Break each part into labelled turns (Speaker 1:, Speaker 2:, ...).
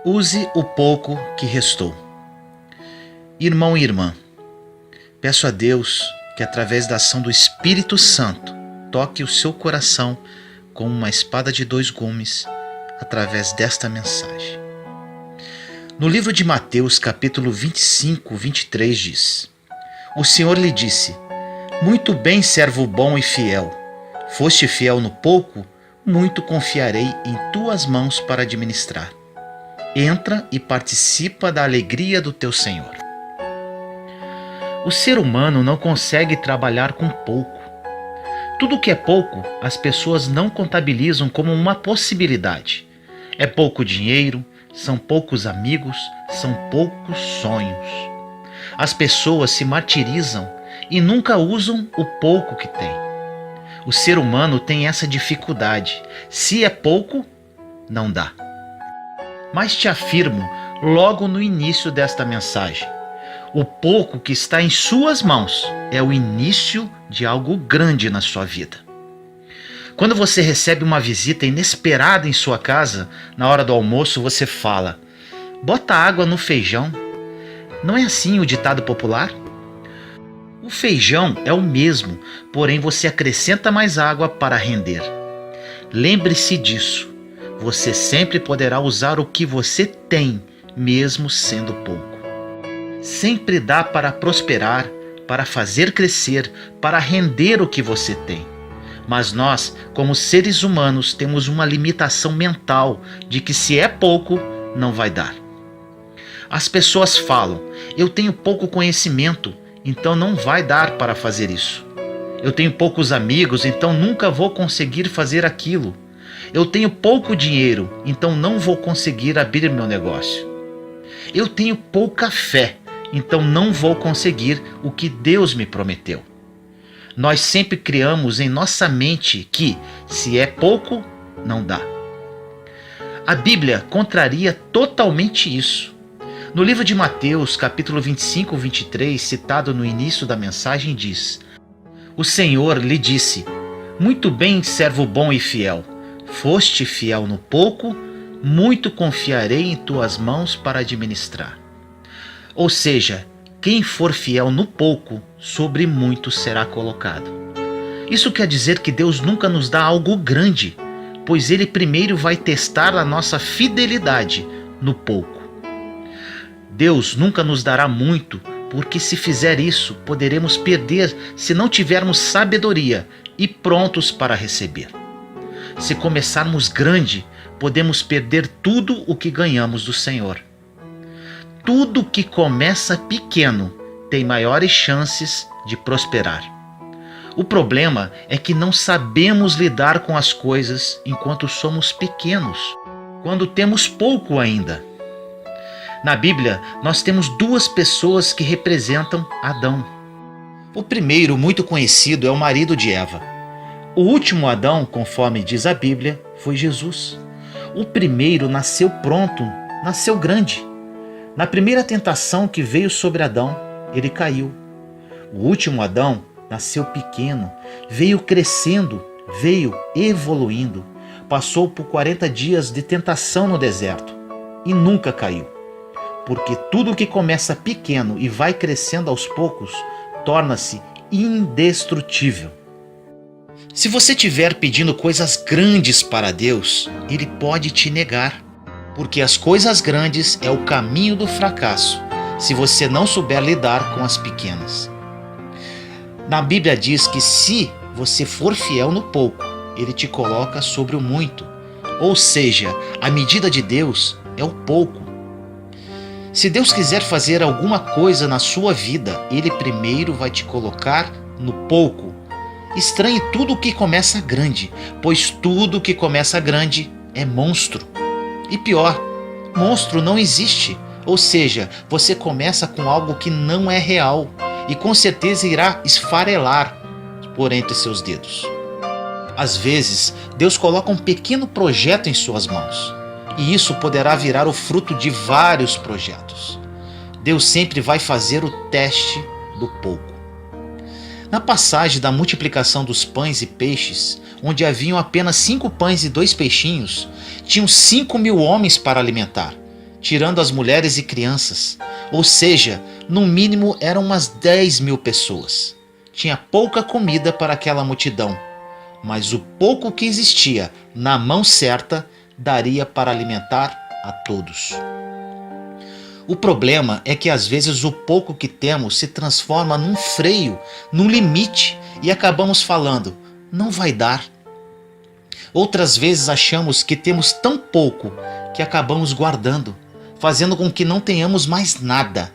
Speaker 1: Use o pouco que restou. Irmão e irmã, peço a Deus que através da ação do Espírito Santo toque o seu coração com uma espada de dois gumes através desta mensagem. No livro de Mateus, capítulo 25, 23 diz: O Senhor lhe disse: Muito bem, servo bom e fiel. Foste fiel no pouco, muito confiarei em tuas mãos para administrar. Entra e participa da alegria do teu Senhor. O ser humano não consegue trabalhar com pouco. Tudo que é pouco, as pessoas não contabilizam como uma possibilidade. É pouco dinheiro, são poucos amigos, são poucos sonhos. As pessoas se martirizam e nunca usam o pouco que têm. O ser humano tem essa dificuldade. Se é pouco, não dá. Mas te afirmo, logo no início desta mensagem, o pouco que está em suas mãos é o início de algo grande na sua vida. Quando você recebe uma visita inesperada em sua casa, na hora do almoço você fala: bota água no feijão. Não é assim o ditado popular? O feijão é o mesmo, porém você acrescenta mais água para render. Lembre-se disso. Você sempre poderá usar o que você tem, mesmo sendo pouco. Sempre dá para prosperar, para fazer crescer, para render o que você tem. Mas nós, como seres humanos, temos uma limitação mental de que se é pouco, não vai dar. As pessoas falam: eu tenho pouco conhecimento, então não vai dar para fazer isso. Eu tenho poucos amigos, então nunca vou conseguir fazer aquilo. Eu tenho pouco dinheiro, então não vou conseguir abrir meu negócio. Eu tenho pouca fé, então não vou conseguir o que Deus me prometeu. Nós sempre criamos em nossa mente que, se é pouco, não dá. A Bíblia contraria totalmente isso. No livro de Mateus, capítulo 25, 23, citado no início da mensagem, diz: O Senhor lhe disse: Muito bem, servo bom e fiel. Foste fiel no pouco, muito confiarei em tuas mãos para administrar. Ou seja, quem for fiel no pouco, sobre muito será colocado. Isso quer dizer que Deus nunca nos dá algo grande, pois Ele primeiro vai testar a nossa fidelidade no pouco. Deus nunca nos dará muito, porque se fizer isso, poderemos perder se não tivermos sabedoria e prontos para receber. Se começarmos grande, podemos perder tudo o que ganhamos do Senhor. Tudo que começa pequeno tem maiores chances de prosperar. O problema é que não sabemos lidar com as coisas enquanto somos pequenos, quando temos pouco ainda. Na Bíblia, nós temos duas pessoas que representam Adão. O primeiro, muito conhecido, é o marido de Eva. O último Adão, conforme diz a Bíblia, foi Jesus. O primeiro nasceu pronto, nasceu grande. Na primeira tentação que veio sobre Adão, ele caiu. O último Adão nasceu pequeno, veio crescendo, veio evoluindo. Passou por 40 dias de tentação no deserto e nunca caiu. Porque tudo que começa pequeno e vai crescendo aos poucos, torna-se indestrutível. Se você estiver pedindo coisas grandes para Deus, Ele pode te negar, porque as coisas grandes é o caminho do fracasso, se você não souber lidar com as pequenas. Na Bíblia diz que se você for fiel no pouco, Ele te coloca sobre o muito, ou seja, a medida de Deus é o pouco. Se Deus quiser fazer alguma coisa na sua vida, Ele primeiro vai te colocar no pouco. Estranhe tudo que começa grande, pois tudo que começa grande é monstro. E pior, monstro não existe, ou seja, você começa com algo que não é real e com certeza irá esfarelar por entre seus dedos. Às vezes, Deus coloca um pequeno projeto em suas mãos, e isso poderá virar o fruto de vários projetos. Deus sempre vai fazer o teste do pouco. Na passagem da multiplicação dos pães e peixes, onde haviam apenas 5 pães e 2 peixinhos, tinham 5.000 homens para alimentar. tirando as mulheres e crianças. Ou seja, no mínimo eram umas 10.000 pessoas. Tinha pouca comida para aquela multidão, mas o pouco que existia na mão certa daria para alimentar a todos. O problema é que às vezes o pouco que temos se transforma num freio, num limite, e acabamos falando, não vai dar. Outras vezes achamos que temos tão pouco que acabamos guardando, fazendo com que não tenhamos mais nada.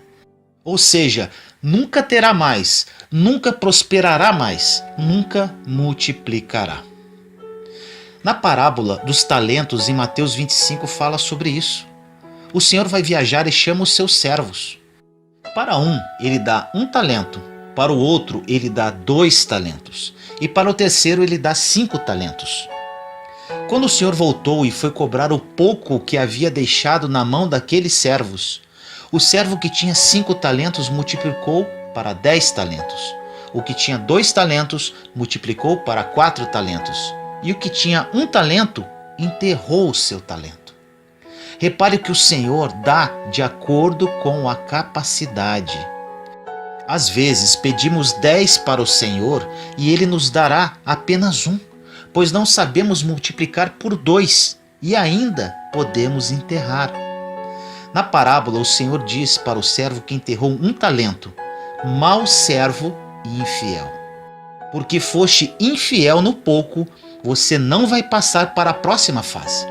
Speaker 1: Ou seja, nunca terá mais, nunca prosperará mais, nunca multiplicará. Na parábola dos talentos, em Mateus 25, fala sobre isso. O Senhor vai viajar e chama os seus servos. Para um, ele dá 1 talento. Para o outro, ele dá 2 talentos. E para o terceiro, ele dá 5 talentos. Quando o Senhor voltou e foi cobrar o pouco que havia deixado na mão daqueles servos, o servo que tinha 5 talentos multiplicou para 10 talentos. O que tinha 2 talentos multiplicou para 4 talentos. E o que tinha 1 talento enterrou o seu talento. Repare que o Senhor dá de acordo com a capacidade. Às vezes pedimos 10 para o Senhor e Ele nos dará apenas 1, pois não sabemos multiplicar por 2 e ainda podemos enterrar. Na parábola, o Senhor diz para o servo que enterrou 1 talento, mau servo e infiel. Porque foste infiel no pouco, você não vai passar para a próxima fase.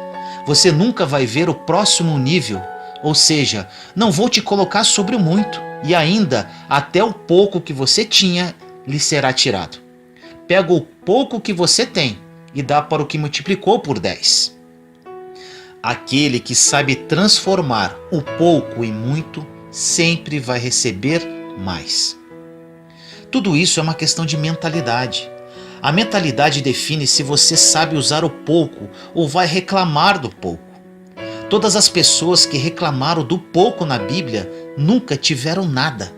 Speaker 1: Você nunca vai ver o próximo nível, ou seja, não vou te colocar sobre o muito, e ainda até o pouco que você tinha lhe será tirado. Pega o pouco que você tem e dá para o que multiplicou por 10. Aquele que sabe transformar o pouco em muito, sempre vai receber mais. Tudo isso é uma questão de mentalidade. A mentalidade define se você sabe usar o pouco ou vai reclamar do pouco. Todas as pessoas que reclamaram do pouco na Bíblia nunca tiveram nada.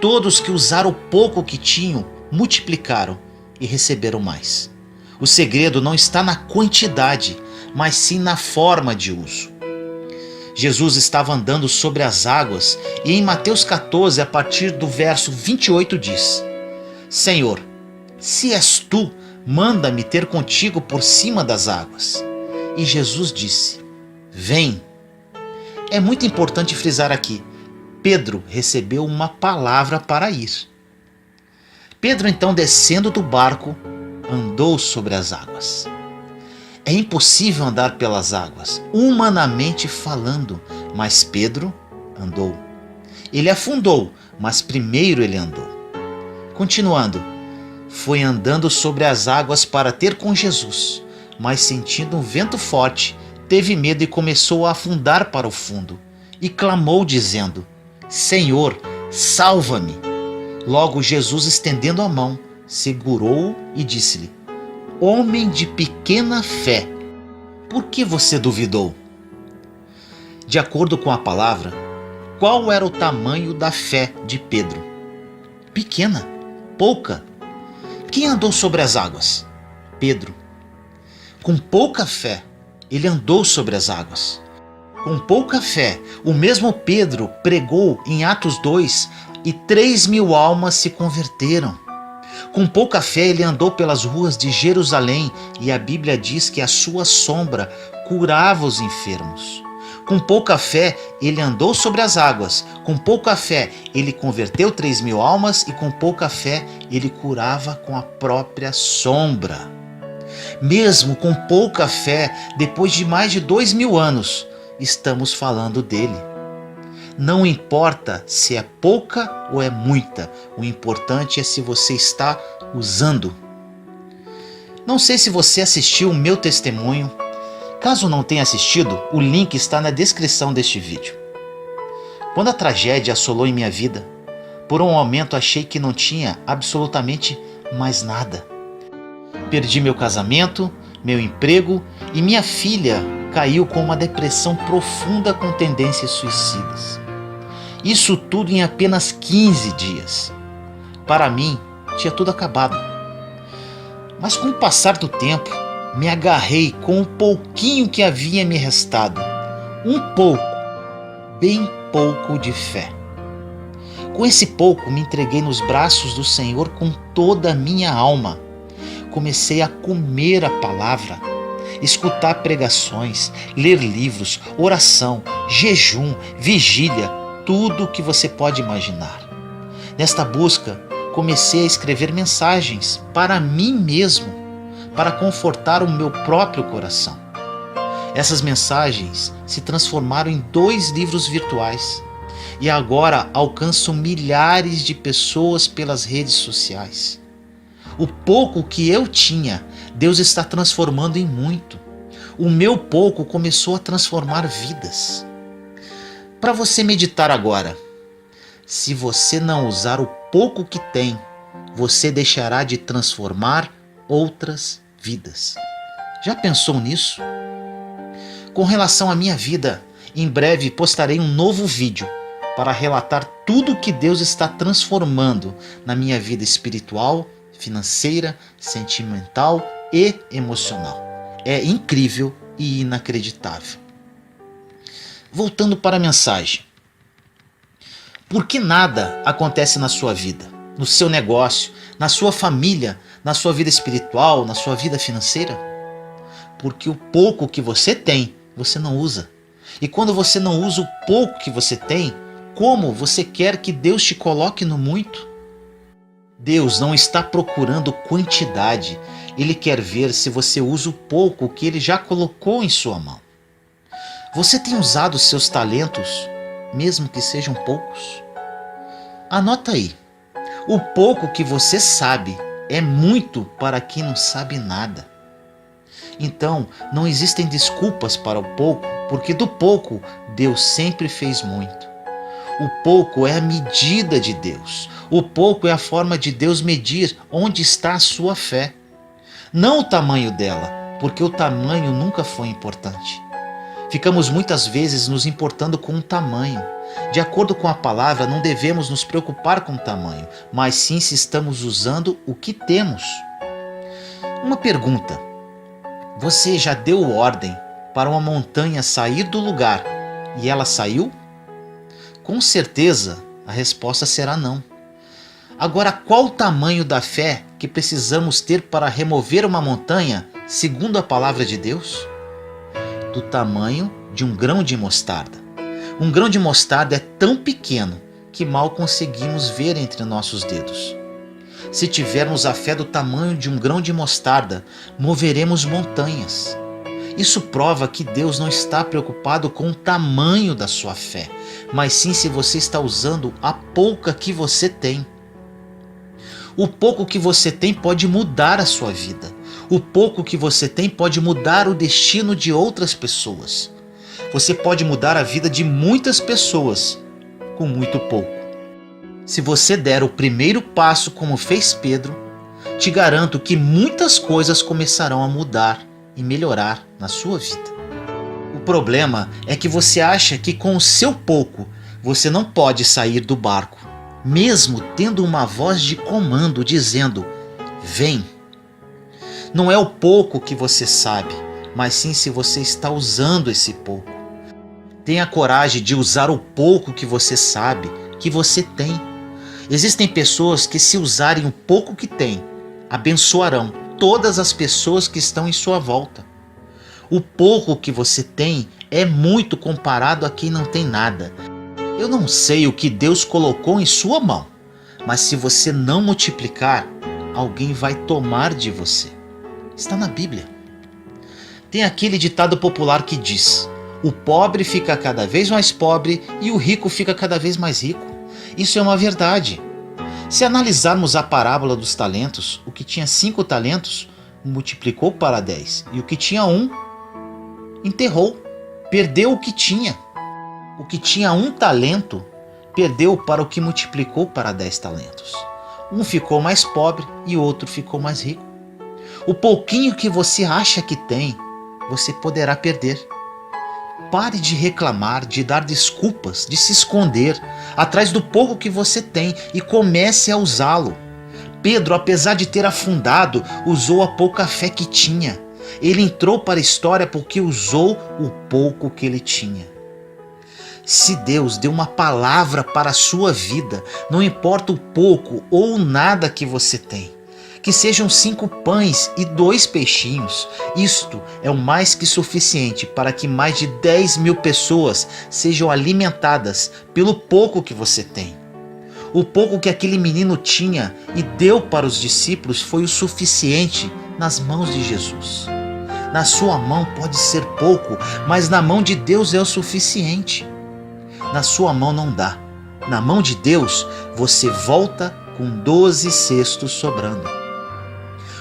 Speaker 1: Todos que usaram o pouco que tinham, multiplicaram e receberam mais. O segredo não está na quantidade, mas sim na forma de uso. Jesus estava andando sobre as águas e em Mateus 14, a partir do verso 28 diz: Senhor, se és tu, manda-me ter contigo por cima das águas. E Jesus disse: Vem. É muito importante frisar aqui, Pedro recebeu uma palavra para ir. Pedro então, descendo do barco, andou sobre as águas. É impossível andar pelas águas, humanamente falando, mas Pedro andou. Ele afundou, mas primeiro ele andou. Continuando, foi andando sobre as águas para ter com Jesus, mas sentindo um vento forte, teve medo e começou a afundar para o fundo, e clamou dizendo: Senhor, salva-me! Logo Jesus, estendendo a mão, segurou-o e disse-lhe: Homem de pequena fé, por que você duvidou? De acordo com a palavra, qual era o tamanho da fé de Pedro? Pequena, pouca. Quem andou sobre as águas? Pedro. Com pouca fé, ele andou sobre as águas. Com pouca fé, o mesmo Pedro pregou em Atos 2 e 3.000 almas se converteram. Com pouca fé, ele andou pelas ruas de Jerusalém e a Bíblia diz que a sua sombra curava os enfermos. Com pouca fé, ele andou sobre as águas. Com pouca fé, ele converteu 3.000 almas e com pouca fé, ele curava com a própria sombra. Mesmo com pouca fé, depois de mais de 2.000 anos, estamos falando dele. Não importa se é pouca ou é muita, o importante é se você está usando. Não sei se você assistiu o meu testemunho. Caso não tenha assistido, o link está na descrição deste vídeo. Quando a tragédia assolou em minha vida, por um momento achei que não tinha absolutamente mais nada. Perdi meu casamento, meu emprego e minha filha caiu com uma depressão profunda com tendências suicidas. Isso tudo em apenas 15 dias. Para mim, tinha tudo acabado. Mas com o passar do tempo, me agarrei com o pouquinho que havia me restado. Um pouco bem pouco de fé. Com esse pouco, me entreguei nos braços do Senhor com toda a minha alma. Comecei a comer a palavra, escutar pregações, ler livros, oração, jejum, vigília, tudo o que você pode imaginar. Nesta busca, comecei a escrever mensagens para mim mesmo, para confortar o meu próprio coração. Essas mensagens se transformaram em 2 livros virtuais e agora alcançam milhares de pessoas pelas redes sociais. O pouco que eu tinha, Deus está transformando em muito. O meu pouco começou a transformar vidas. Para você meditar agora, se você não usar o pouco que tem, você deixará de transformar outras vidas. Já pensou nisso? Com relação à minha vida, em breve postarei um novo vídeo para relatar tudo o que Deus está transformando na minha vida espiritual, financeira, sentimental e emocional. É incrível e inacreditável. Voltando para a mensagem. Por que nada acontece na sua vida, no seu negócio, na sua família, na sua vida espiritual, na sua vida financeira? Porque o pouco que você tem, você não usa. E quando você não usa o pouco que você tem, como você quer que Deus te coloque no muito? Deus não está procurando quantidade. Ele quer ver se você usa o pouco que Ele já colocou em sua mão. Você tem usado seus talentos, mesmo que sejam poucos? Anota aí. O pouco que você sabe é muito para quem não sabe nada. Então, não existem desculpas para o pouco, porque do pouco Deus sempre fez muito. O pouco é a medida de Deus. O pouco é a forma de Deus medir onde está a sua fé. Não o tamanho dela, porque o tamanho nunca foi importante. Ficamos muitas vezes nos importando com o tamanho. De acordo com a palavra, não devemos nos preocupar com o tamanho, mas sim se estamos usando o que temos. Uma pergunta. Você já deu ordem para uma montanha sair do lugar e ela saiu? Com certeza, a resposta será não. Agora, qual o tamanho da fé que precisamos ter para remover uma montanha, segundo a palavra de Deus? Do tamanho de um grão de mostarda. Um grão de mostarda é tão pequeno que mal conseguimos ver entre nossos dedos. Se tivermos a fé do tamanho de um grão de mostarda, moveremos montanhas. Isso prova que Deus não está preocupado com o tamanho da sua fé, mas sim se você está usando a pouca que você tem. O pouco que você tem pode mudar a sua vida. O pouco que você tem pode mudar o destino de outras pessoas. Você pode mudar a vida de muitas pessoas com muito pouco. Se você der o primeiro passo como fez Pedro, te garanto que muitas coisas começarão a mudar e melhorar na sua vida. O problema é que você acha que com o seu pouco você não pode sair do barco, mesmo tendo uma voz de comando dizendo: vem. Não é o pouco que você sabe, mas sim se você está usando esse pouco. Tenha coragem de usar o pouco que você sabe, que você tem. Existem pessoas que, se usarem o pouco que têm, abençoarão todas as pessoas que estão em sua volta. O pouco que você tem é muito comparado a quem não tem nada. Eu não sei o que Deus colocou em sua mão, mas se você não multiplicar, alguém vai tomar de você. Está na Bíblia. Tem aquele ditado popular que diz: o pobre fica cada vez mais pobre e o rico fica cada vez mais rico. Isso é uma verdade. Se analisarmos a parábola dos talentos, o que tinha 5 talentos multiplicou para 10, e o que tinha 1 enterrou, perdeu o que tinha. O que tinha 1 talento perdeu para o que multiplicou para 10 talentos. Um ficou mais pobre e o outro ficou mais rico. O pouquinho que você acha que tem, você poderá perder. Pare de reclamar, de dar desculpas, de se esconder atrás do pouco que você tem e comece a usá-lo. Pedro, apesar de ter afundado, usou a pouca fé que tinha. Ele entrou para a história porque usou o pouco que ele tinha. Se Deus deu uma palavra para a sua vida, não importa o pouco ou nada que você tem, que sejam 5 pães e 2 peixinhos, isto é o mais que suficiente para que mais de 10.000 pessoas sejam alimentadas pelo pouco que você tem. O pouco que aquele menino tinha e deu para os discípulos foi o suficiente nas mãos de Jesus. Na sua mão pode ser pouco, mas na mão de Deus é o suficiente. Na sua mão não dá. Na mão de Deus você volta com 12 cestos sobrando.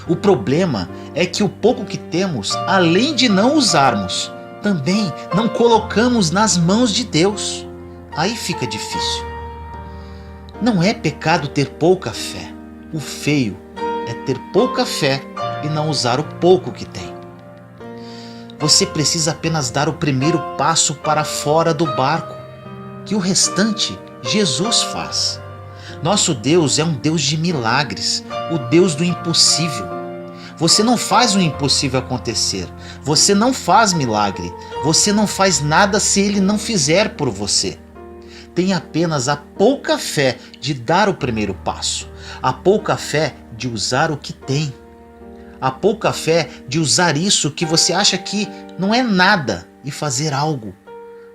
Speaker 1: O problema é que o pouco que temos, além de não usarmos, também não colocamos nas mãos de Deus. Aí fica difícil. Não é pecado ter pouca fé. O feio é ter pouca fé e não usar o pouco que tem. Você precisa apenas dar o primeiro passo para fora do barco, que o restante Jesus faz. Nosso Deus é um Deus de milagres, o Deus do impossível. Você não faz o impossível acontecer, você não faz milagre, você não faz nada se Ele não fizer por você. Tem apenas a pouca fé de dar o primeiro passo, a pouca fé de usar o que tem. A pouca fé de usar isso que você acha que não é nada e fazer algo,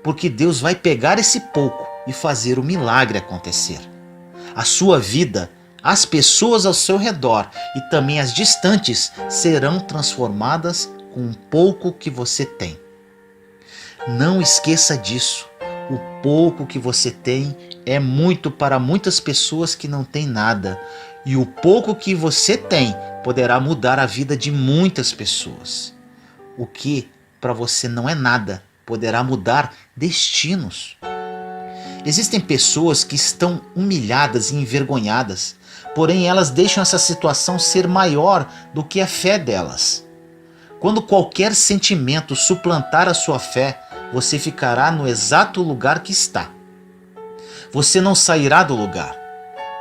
Speaker 1: porque Deus vai pegar esse pouco e fazer o milagre acontecer. A sua vida, as pessoas ao seu redor e também as distantes serão transformadas com um pouco que você tem. Não esqueça disso. O pouco que você tem é muito para muitas pessoas que não têm nada. E o pouco que você tem poderá mudar a vida de muitas pessoas. O que para você não é nada poderá mudar destinos. Existem pessoas que estão humilhadas e envergonhadas, porém elas deixam essa situação ser maior do que a fé delas. Quando qualquer sentimento suplantar a sua fé, você ficará no exato lugar que está. Você não sairá do lugar.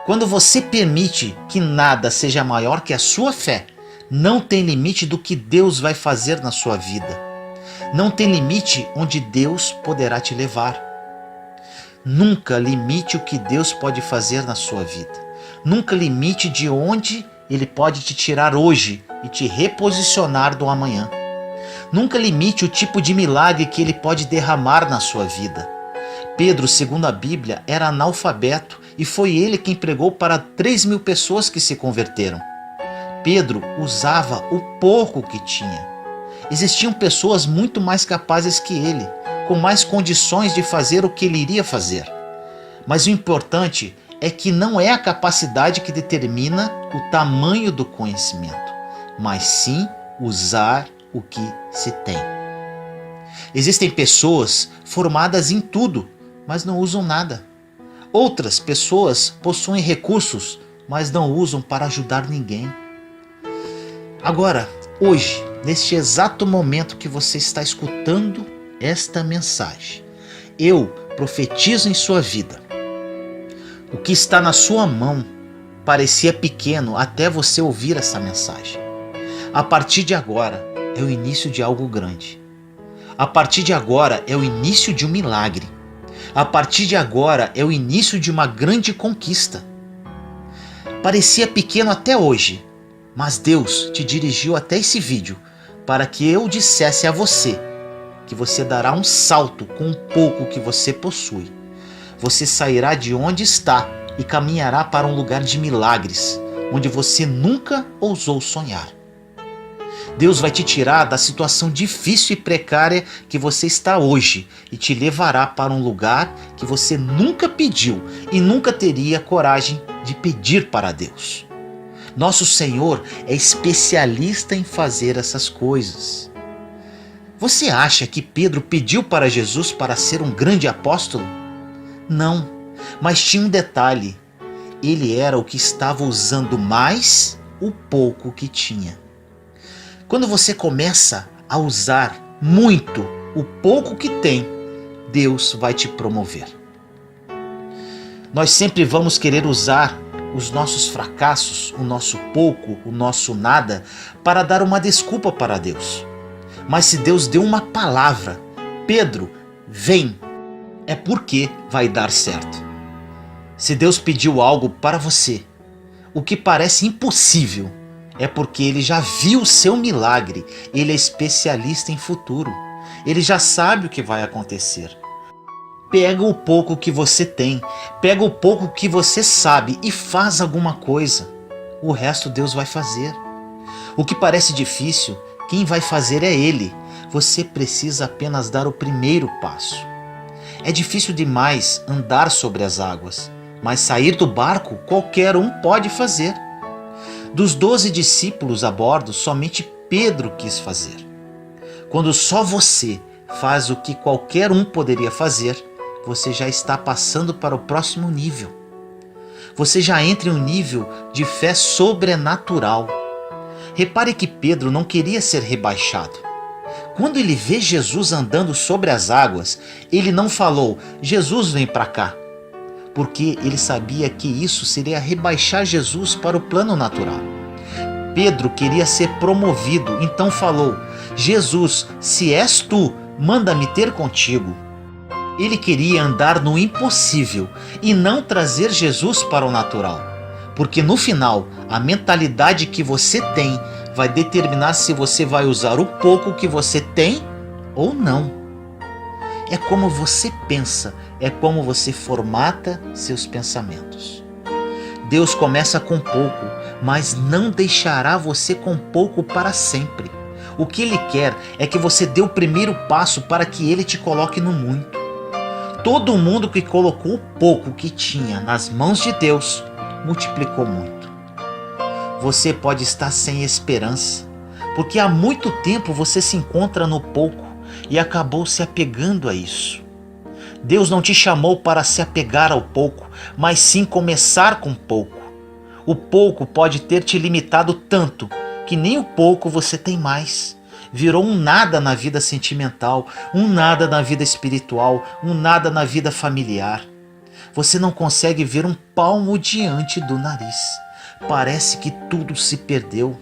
Speaker 1: Quando você permite que nada seja maior que a sua fé, não tem limite do que Deus vai fazer na sua vida. Não tem limite onde Deus poderá te levar. Nunca limite o que Deus pode fazer na sua vida. Nunca limite de onde Ele pode te tirar hoje e te reposicionar do amanhã. Nunca limite o tipo de milagre que Ele pode derramar na sua vida. Pedro, segundo a Bíblia, era analfabeto e foi ele quem pregou para 3.000 pessoas que se converteram. Pedro usava o pouco que tinha. Existiam pessoas muito mais capazes que ele, com mais condições de fazer o que ele iria fazer. Mas o importante é que não é a capacidade que determina o tamanho do conhecimento, mas sim usar o que se tem. Existem pessoas formadas em tudo, mas não usam nada. Outras pessoas possuem recursos, mas não usam para ajudar ninguém. Agora, hoje, neste exato momento que você está escutando esta mensagem, eu profetizo em sua vida. O que está na sua mão parecia pequeno até você ouvir essa mensagem. A partir de agora é o início de algo grande. A partir de agora é o início de um milagre. A partir de agora é o início de uma grande conquista. Parecia pequeno até hoje, mas Deus te dirigiu até esse vídeo para que eu dissesse a você que você dará um salto com o pouco que você possui. Você sairá de onde está e caminhará para um lugar de milagres, onde você nunca ousou sonhar. Deus vai te tirar da situação difícil e precária que você está hoje e te levará para um lugar que você nunca pediu e nunca teria coragem de pedir para Deus. Nosso Senhor é especialista em fazer essas coisas. Você acha que Pedro pediu para Jesus para ser um grande apóstolo? Não, mas tinha um detalhe. Ele era o que estava usando mais o pouco que tinha. Quando você começa a usar muito o pouco que tem, Deus vai te promover. Nós sempre vamos querer usar os nossos fracassos, o nosso pouco, o nosso nada, para dar uma desculpa para Deus. Mas se Deus deu uma palavra, Pedro, vem, é porque vai dar certo. Se Deus pediu algo para você, o que parece impossível, é porque Ele já viu o seu milagre. Ele é especialista em futuro. Ele já sabe o que vai acontecer. Pega o pouco que você tem, pega o pouco que você sabe e faz alguma coisa. O resto Deus vai fazer. O que parece difícil, quem vai fazer é Ele. Você precisa apenas dar o primeiro passo. É difícil demais andar sobre as águas, mas sair do barco qualquer um pode fazer. Dos 12 discípulos a bordo, somente Pedro quis fazer. Quando só você faz o que qualquer um poderia fazer, você já está passando para o próximo nível. Você já entra em um nível de fé sobrenatural. Repare que Pedro não queria ser rebaixado. Quando ele vê Jesus andando sobre as águas, ele não falou: Jesus, vem para cá, porque ele sabia que isso seria rebaixar Jesus para o plano natural. Pedro queria ser promovido, então falou: Jesus, se és tu, manda-me ter contigo. Ele queria andar no impossível e não trazer Jesus para o natural, porque no final, a mentalidade que você tem vai determinar se você vai usar o pouco que você tem ou não. É como você pensa, é como você formata seus pensamentos. Deus começa com pouco, mas não deixará você com pouco para sempre. O que Ele quer é que você dê o primeiro passo para que Ele te coloque no muito. Todo mundo que colocou o pouco que tinha nas mãos de Deus, multiplicou muito. Você pode estar sem esperança, porque há muito tempo você se encontra no pouco e acabou se apegando a isso. Deus não te chamou para se apegar ao pouco, mas sim começar com pouco. O pouco pode ter te limitado tanto que nem o pouco você tem mais. Virou um nada na vida sentimental, um nada na vida espiritual, um nada na vida familiar. Você não consegue ver um palmo diante do nariz. Parece que tudo se perdeu.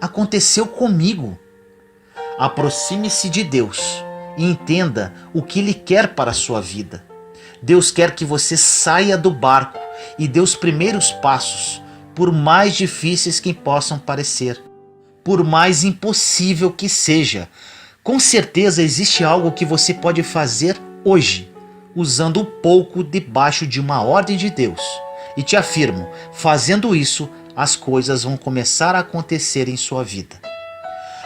Speaker 1: Aconteceu comigo. Aproxime-se de Deus e entenda o que Ele quer para a sua vida. Deus quer que você saia do barco e dê os primeiros passos, por mais difíceis que possam parecer, por mais impossível que seja. Com certeza existe algo que você pode fazer hoje, usando um pouco debaixo de uma ordem de Deus. E te afirmo, fazendo isso, as coisas vão começar a acontecer em sua vida.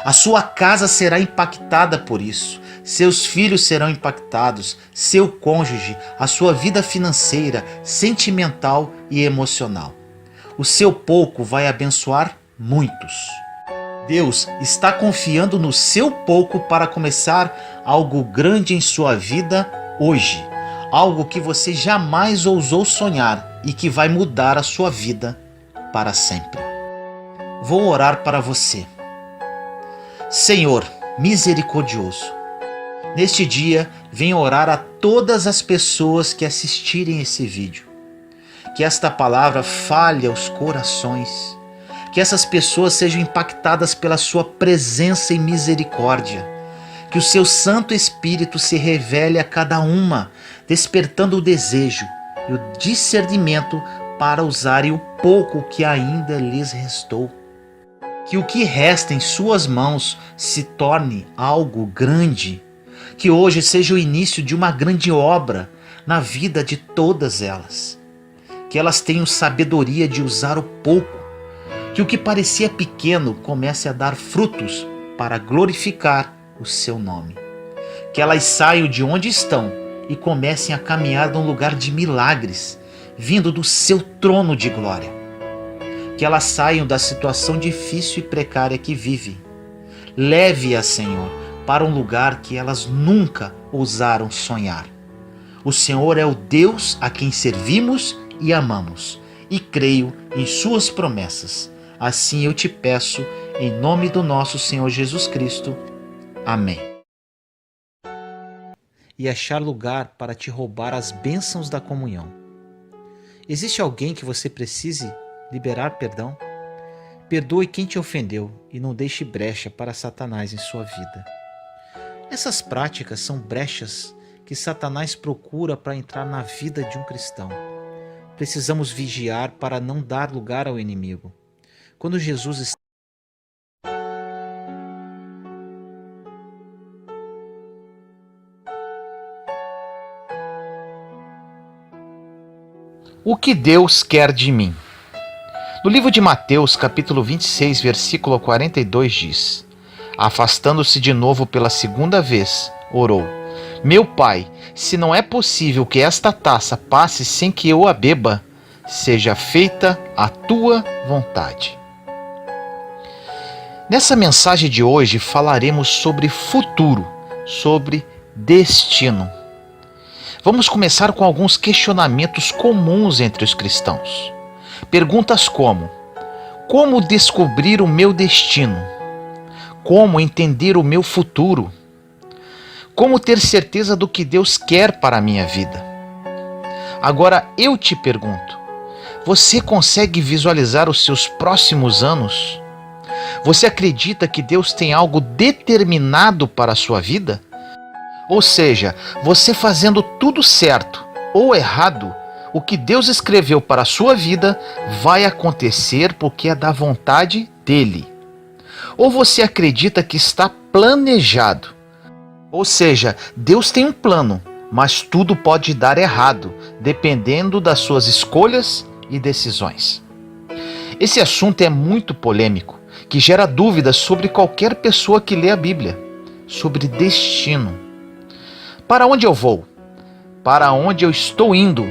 Speaker 1: A sua casa será impactada por isso, seus filhos serão impactados, seu cônjuge, a sua vida financeira, sentimental e emocional. O seu pouco vai abençoar muitos. Deus está confiando no seu pouco para começar algo grande em sua vida hoje. Algo que você jamais ousou sonhar e que vai mudar a sua vida para sempre. Vou orar para você. Senhor misericordioso, neste dia venho orar a todas as pessoas que assistirem esse vídeo. Que esta palavra fale aos corações. Que essas pessoas sejam impactadas pela sua presença e misericórdia. Que o seu Santo Espírito se revele a cada uma, despertando o desejo e o discernimento para usarem o pouco que ainda lhes restou. Que o que resta em suas mãos se torne algo grande. Que hoje seja o início de uma grande obra na vida de todas elas. Que elas tenham sabedoria de usar o pouco. Que o que parecia pequeno comece a dar frutos para glorificar o seu nome. Que elas saiam de onde estão e comecem a caminhar num lugar de milagres, vindo do seu trono de glória. Que elas saiam da situação difícil e precária que vivem. Leve-as, Senhor, para um lugar que elas nunca ousaram sonhar. O Senhor é o Deus a quem servimos e amamos, e creio em suas promessas. Assim eu te peço, em nome do nosso Senhor Jesus Cristo. Amém. E achar lugar para te roubar as bênçãos da comunhão. Existe alguém que você precise liberar perdão? Perdoe quem te ofendeu e não deixe brecha para Satanás em sua vida. Essas práticas são brechas que Satanás procura para entrar na vida de um cristão. Precisamos vigiar para não dar lugar ao inimigo. Quando Jesus está... O que Deus quer de mim? No livro de Mateus, capítulo 26, versículo 42 diz: afastando-se de novo pela segunda vez, orou: meu Pai, se não é possível que esta taça passe sem que eu a beba, seja feita a tua vontade. Nessa mensagem de hoje falaremos sobre futuro, sobre destino. Vamos começar com alguns questionamentos comuns entre os cristãos. Perguntas como: como descobrir o meu destino? Como entender o meu futuro? Como ter certeza do que Deus quer para a minha vida? Agora eu te pergunto: você consegue visualizar os seus próximos anos? Você acredita que Deus tem algo determinado para a sua vida? Ou seja, você fazendo tudo certo ou errado, o que Deus escreveu para a sua vida vai acontecer porque é da vontade dele. Ou você acredita que está planejado? Ou seja, Deus tem um plano, mas tudo pode dar errado, dependendo das suas escolhas e decisões. Esse assunto é muito polêmico, que gera dúvidas sobre qualquer pessoa que lê a Bíblia, sobre destino. Para onde eu vou? Para onde eu estou indo?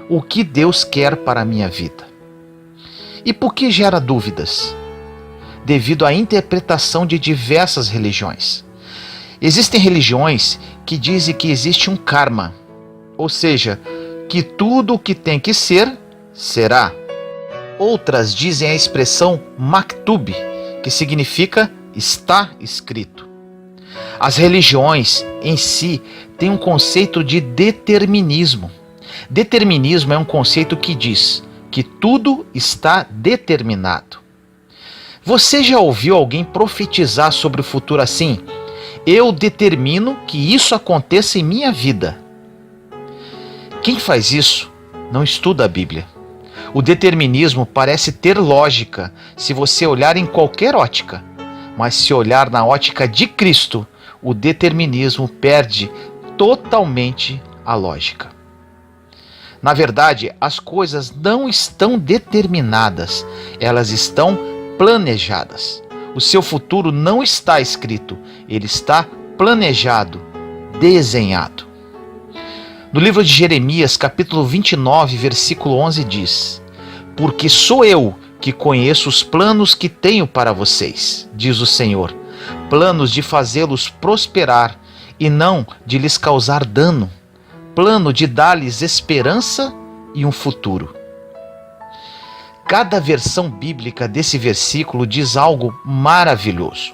Speaker 1: O que Deus quer para a minha vida? E por que gera dúvidas? Devido à interpretação de diversas religiões. Existem religiões que dizem que existe um karma, ou seja, que tudo o que tem que ser, será. Outras dizem a expressão maktub, que significa está escrito. As religiões em si têm um conceito de determinismo. Determinismo é um conceito que diz que tudo está determinado. Você já ouviu alguém profetizar sobre o futuro assim? Eu determino que isso aconteça em minha vida. Quem faz isso não estuda a Bíblia. O determinismo parece ter lógica se você olhar em qualquer ótica, mas se olhar na ótica de Cristo, o determinismo perde totalmente a lógica. Na verdade, as coisas não estão determinadas, elas estão planejadas. O seu futuro não está escrito, ele está planejado, desenhado. No livro de Jeremias, capítulo 29, versículo 11 diz: porque sou eu que conheço os planos que tenho para vocês, diz o Senhor, planos de fazê-los prosperar e não de lhes causar dano, plano de dar-lhes esperança e um futuro. Cada versão bíblica desse versículo diz algo maravilhoso.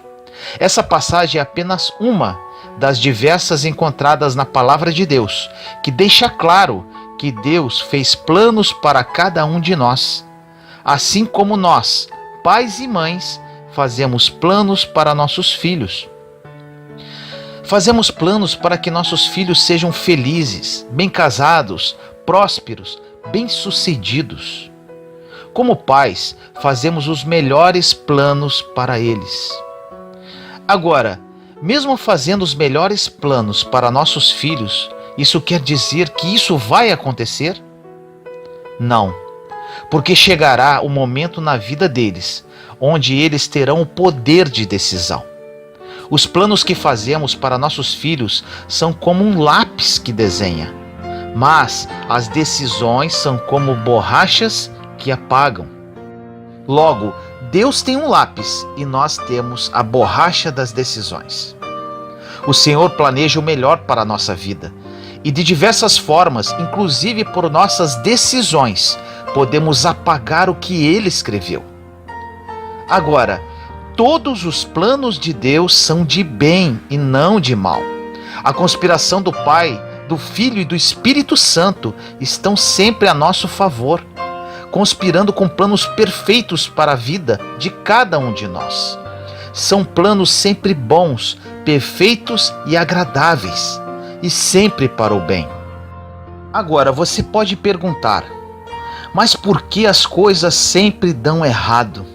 Speaker 1: Essa passagem é apenas uma das diversas encontradas na Palavra de Deus, que deixa claro que Deus fez planos para cada um de nós, assim como nós, pais e mães, fazemos planos para nossos filhos. Fazemos planos para que nossos filhos sejam felizes, bem casados, prósperos, bem-sucedidos. Como pais, fazemos os melhores planos para eles. Agora, mesmo fazendo os melhores planos para nossos filhos, isso quer dizer que isso vai acontecer? Não, porque chegará o momento na vida deles, onde eles terão o poder de decisão. Os planos que fazemos para nossos filhos são como um lápis que desenha, mas as decisões são como borrachas que apagam. Logo, Deus tem um lápis e nós temos a borracha das decisões. O Senhor planeja o melhor para a nossa vida e de diversas formas, inclusive por nossas decisões, podemos apagar o que Ele escreveu. Agora, todos os planos de Deus são de bem e não de mal. A conspiração do Pai, do Filho e do Espírito Santo estão sempre a nosso favor, conspirando com planos perfeitos para a vida de cada um de nós. São planos sempre bons, perfeitos e agradáveis. e sempre para o bem. Agora você pode perguntar: mas por que as coisas sempre dão errado?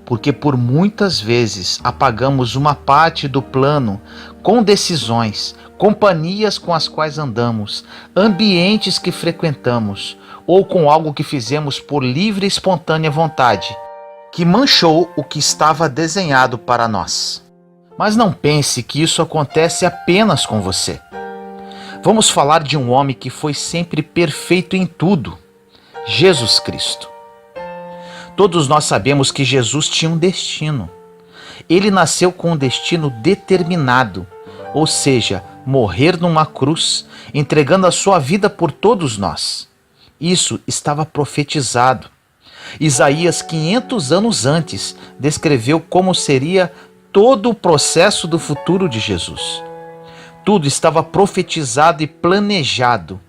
Speaker 1: Porque por muitas vezes apagamos uma parte do plano com decisões, companhias com as quais andamos, ambientes que frequentamos ou com algo que fizemos por livre e espontânea vontade, que manchou o que estava desenhado para nós. Mas não pense que isso acontece apenas com você. Vamos falar de um homem que foi sempre perfeito em tudo: Jesus Cristo. Todos nós sabemos que Jesus tinha um destino. Ele nasceu com um destino determinado, ou seja, morrer numa cruz, entregando a sua vida por todos nós. Isso estava profetizado. Isaías, 500 anos antes, descreveu como seria todo o processo do futuro de Jesus. Tudo estava profetizado e planejado,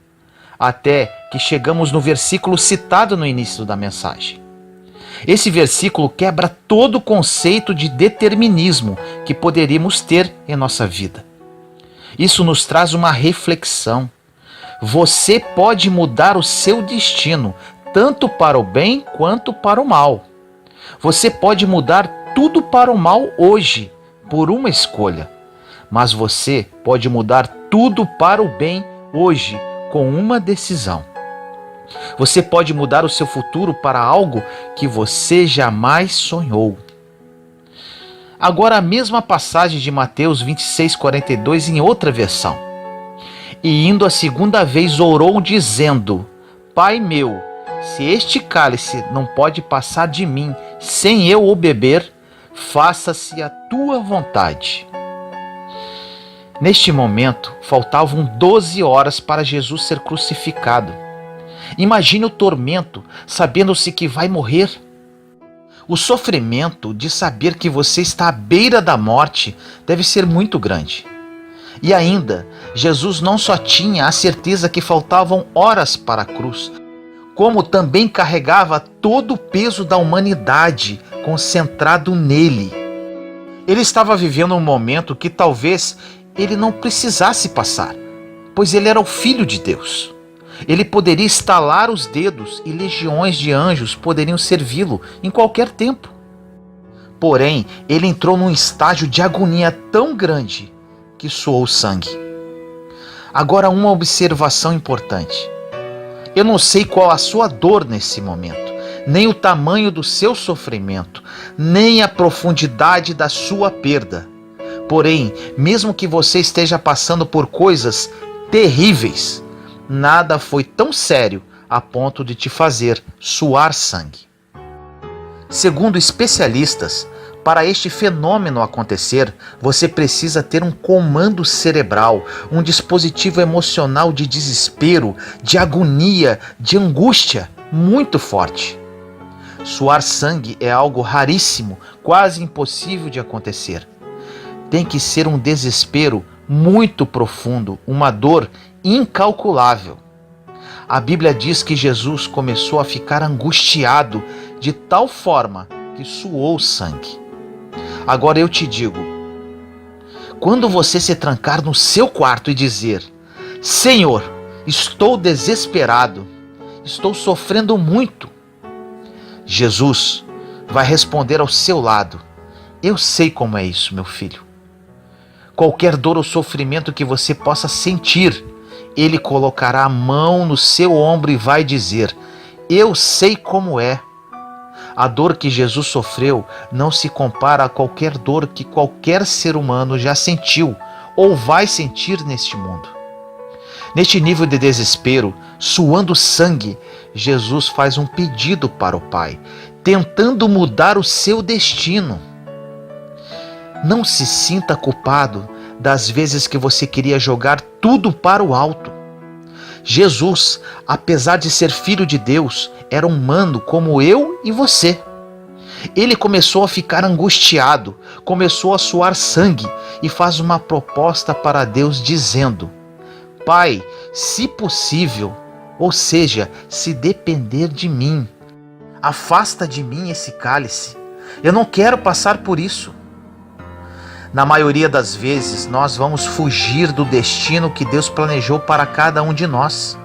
Speaker 1: até que chegamos no versículo citado no início da mensagem. Esse versículo quebra todo o conceito de determinismo que poderíamos ter em nossa vida. Isso nos traz uma reflexão. Você pode mudar o seu destino, tanto para o bem quanto para o mal. Você pode mudar tudo para o mal hoje, por uma escolha. Mas você pode mudar tudo para o bem hoje, com uma decisão. Você pode mudar o seu futuro para algo que você jamais sonhou. Agora a mesma passagem de Mateus 26:42 em outra versão. E indo a segunda vez orou dizendo: Pai meu, se este cálice não pode passar de mim sem eu o beber, faça-se a tua vontade. Neste momento, faltavam 12 horas para Jesus ser crucificado. Imagine o tormento, sabendo-se que vai morrer. O sofrimento de saber que você está à beira da morte deve ser muito grande. E ainda, Jesus não só tinha a certeza que faltavam horas para a cruz, como também carregava todo o peso da humanidade concentrado nele. Ele estava vivendo um momento que talvez ele não precisasse passar, pois ele era o Filho de Deus. Ele poderia estalar os dedos e legiões de anjos poderiam servi-lo em qualquer tempo. Porém, ele entrou num estágio de agonia tão grande que suou sangue. Agora, uma observação importante. Eu não sei qual a sua dor nesse momento, nem o tamanho do seu sofrimento, nem a profundidade da sua perda. Porém, mesmo que você esteja passando por coisas terríveis, nada foi tão sério a ponto de te fazer suar sangue. Segundo especialistas, para este fenômeno acontecer, você precisa ter um comando cerebral, um dispositivo emocional de desespero, de agonia, de angústia muito forte. Suar sangue é algo raríssimo, quase impossível de acontecer. Tem que ser um desespero muito profundo, uma dor incalculável. A Bíblia diz que Jesus começou a ficar angustiado de tal forma que suou sangue. Agora eu te digo, quando você se trancar no seu quarto e dizer: Senhor, estou desesperado, estou sofrendo muito, Jesus vai responder ao seu lado: eu sei como é isso, meu filho. Qualquer dor ou sofrimento que você possa sentir, Ele colocará a mão no seu ombro e vai dizer: eu sei como é. A dor que Jesus sofreu não se compara a qualquer dor que qualquer ser humano já sentiu ou vai sentir neste mundo. Neste nível de desespero, suando sangue, Jesus faz um pedido para o Pai, tentando mudar o seu destino. Não se sinta culpado das vezes que você queria jogar tudo para o alto. Jesus, apesar de ser filho de Deus, era humano como eu e você. Ele começou a ficar angustiado, começou a suar sangue e faz uma proposta para Deus dizendo: Pai, se possível, ou seja, se depender de mim, afasta de mim esse cálice. Eu não quero passar por isso. Na maioria das vezes, nós vamos fugir do destino que Deus planejou para cada um de nós,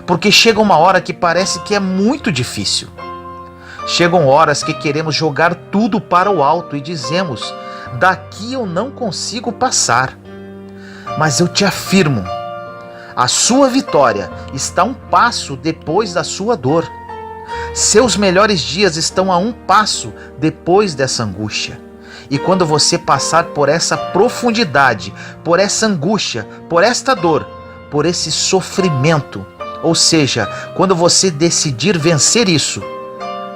Speaker 1: porque chega uma hora que parece que é muito difícil. Chegam horas que queremos jogar tudo para o alto e dizemos: daqui eu não consigo passar. Mas eu te afirmo, a sua vitória está a um passo depois da sua dor. Seus melhores dias estão a um passo depois dessa angústia. E quando você passar por essa profundidade, por essa angústia, por esta dor, por esse sofrimento, ou seja, quando você decidir vencer isso,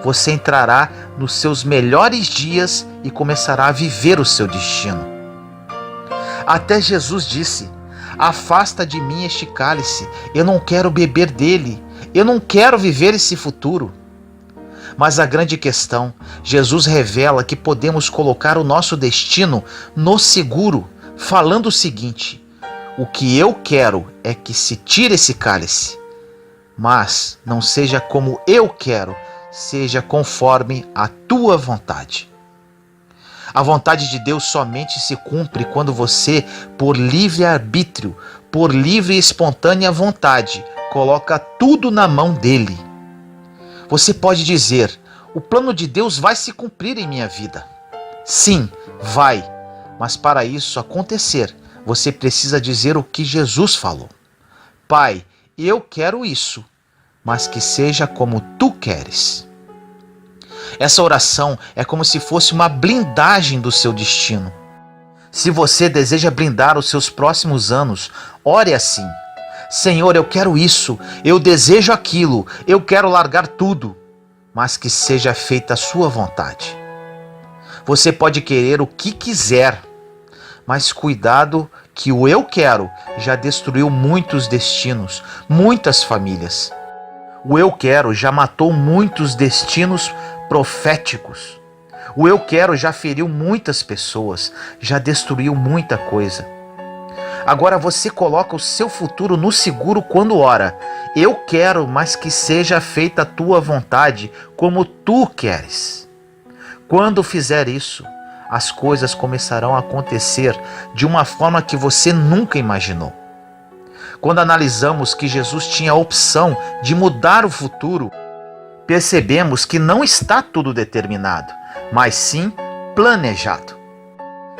Speaker 1: você entrará nos seus melhores dias e começará a viver o seu destino. Até Jesus disse: afasta de mim este cálice, eu não quero beber dele, eu não quero viver esse futuro. Mas a grande questão, Jesus revela que podemos colocar o nosso destino no seguro, falando o seguinte: o que eu quero é que se tire esse cálice, mas não seja como eu quero, seja conforme a tua vontade. A vontade de Deus somente se cumpre quando você, por livre-arbítrio, por livre e espontânea vontade, coloca tudo na mão dele. Você pode dizer: o plano de Deus vai se cumprir em minha vida. Sim, vai. Mas para isso acontecer, você precisa dizer o que Jesus falou: Pai, eu quero isso, mas que seja como tu queres. Essa oração é como se fosse uma blindagem do seu destino. Se você deseja blindar os seus próximos anos, ore assim: Senhor, eu quero isso, eu desejo aquilo, eu quero largar tudo, mas que seja feita a sua vontade. Você pode querer o que quiser, mas cuidado que o eu quero já destruiu muitos destinos, muitas famílias. O eu quero já matou muitos destinos proféticos. O eu quero já feriu muitas pessoas, já destruiu muita coisa. Agora você coloca o seu futuro no seguro quando ora: eu quero, mas que seja feita a tua vontade, como tu queres. Quando fizer isso, as coisas começarão a acontecer de uma forma que você nunca imaginou. Quando analisamos que Jesus tinha a opção de mudar o futuro, percebemos que não está tudo determinado, mas sim planejado.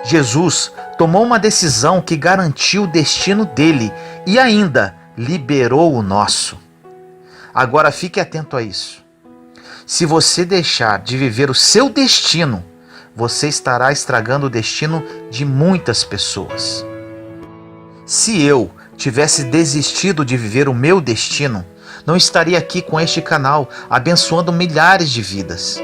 Speaker 1: Jesus tomou uma decisão que garantiu o destino dele e ainda liberou o nosso. Agora fique atento a isso. Se você deixar de viver o seu destino, você estará estragando o destino de muitas pessoas. Se eu tivesse desistido de viver o meu destino, não estaria aqui com este canal abençoando milhares de vidas.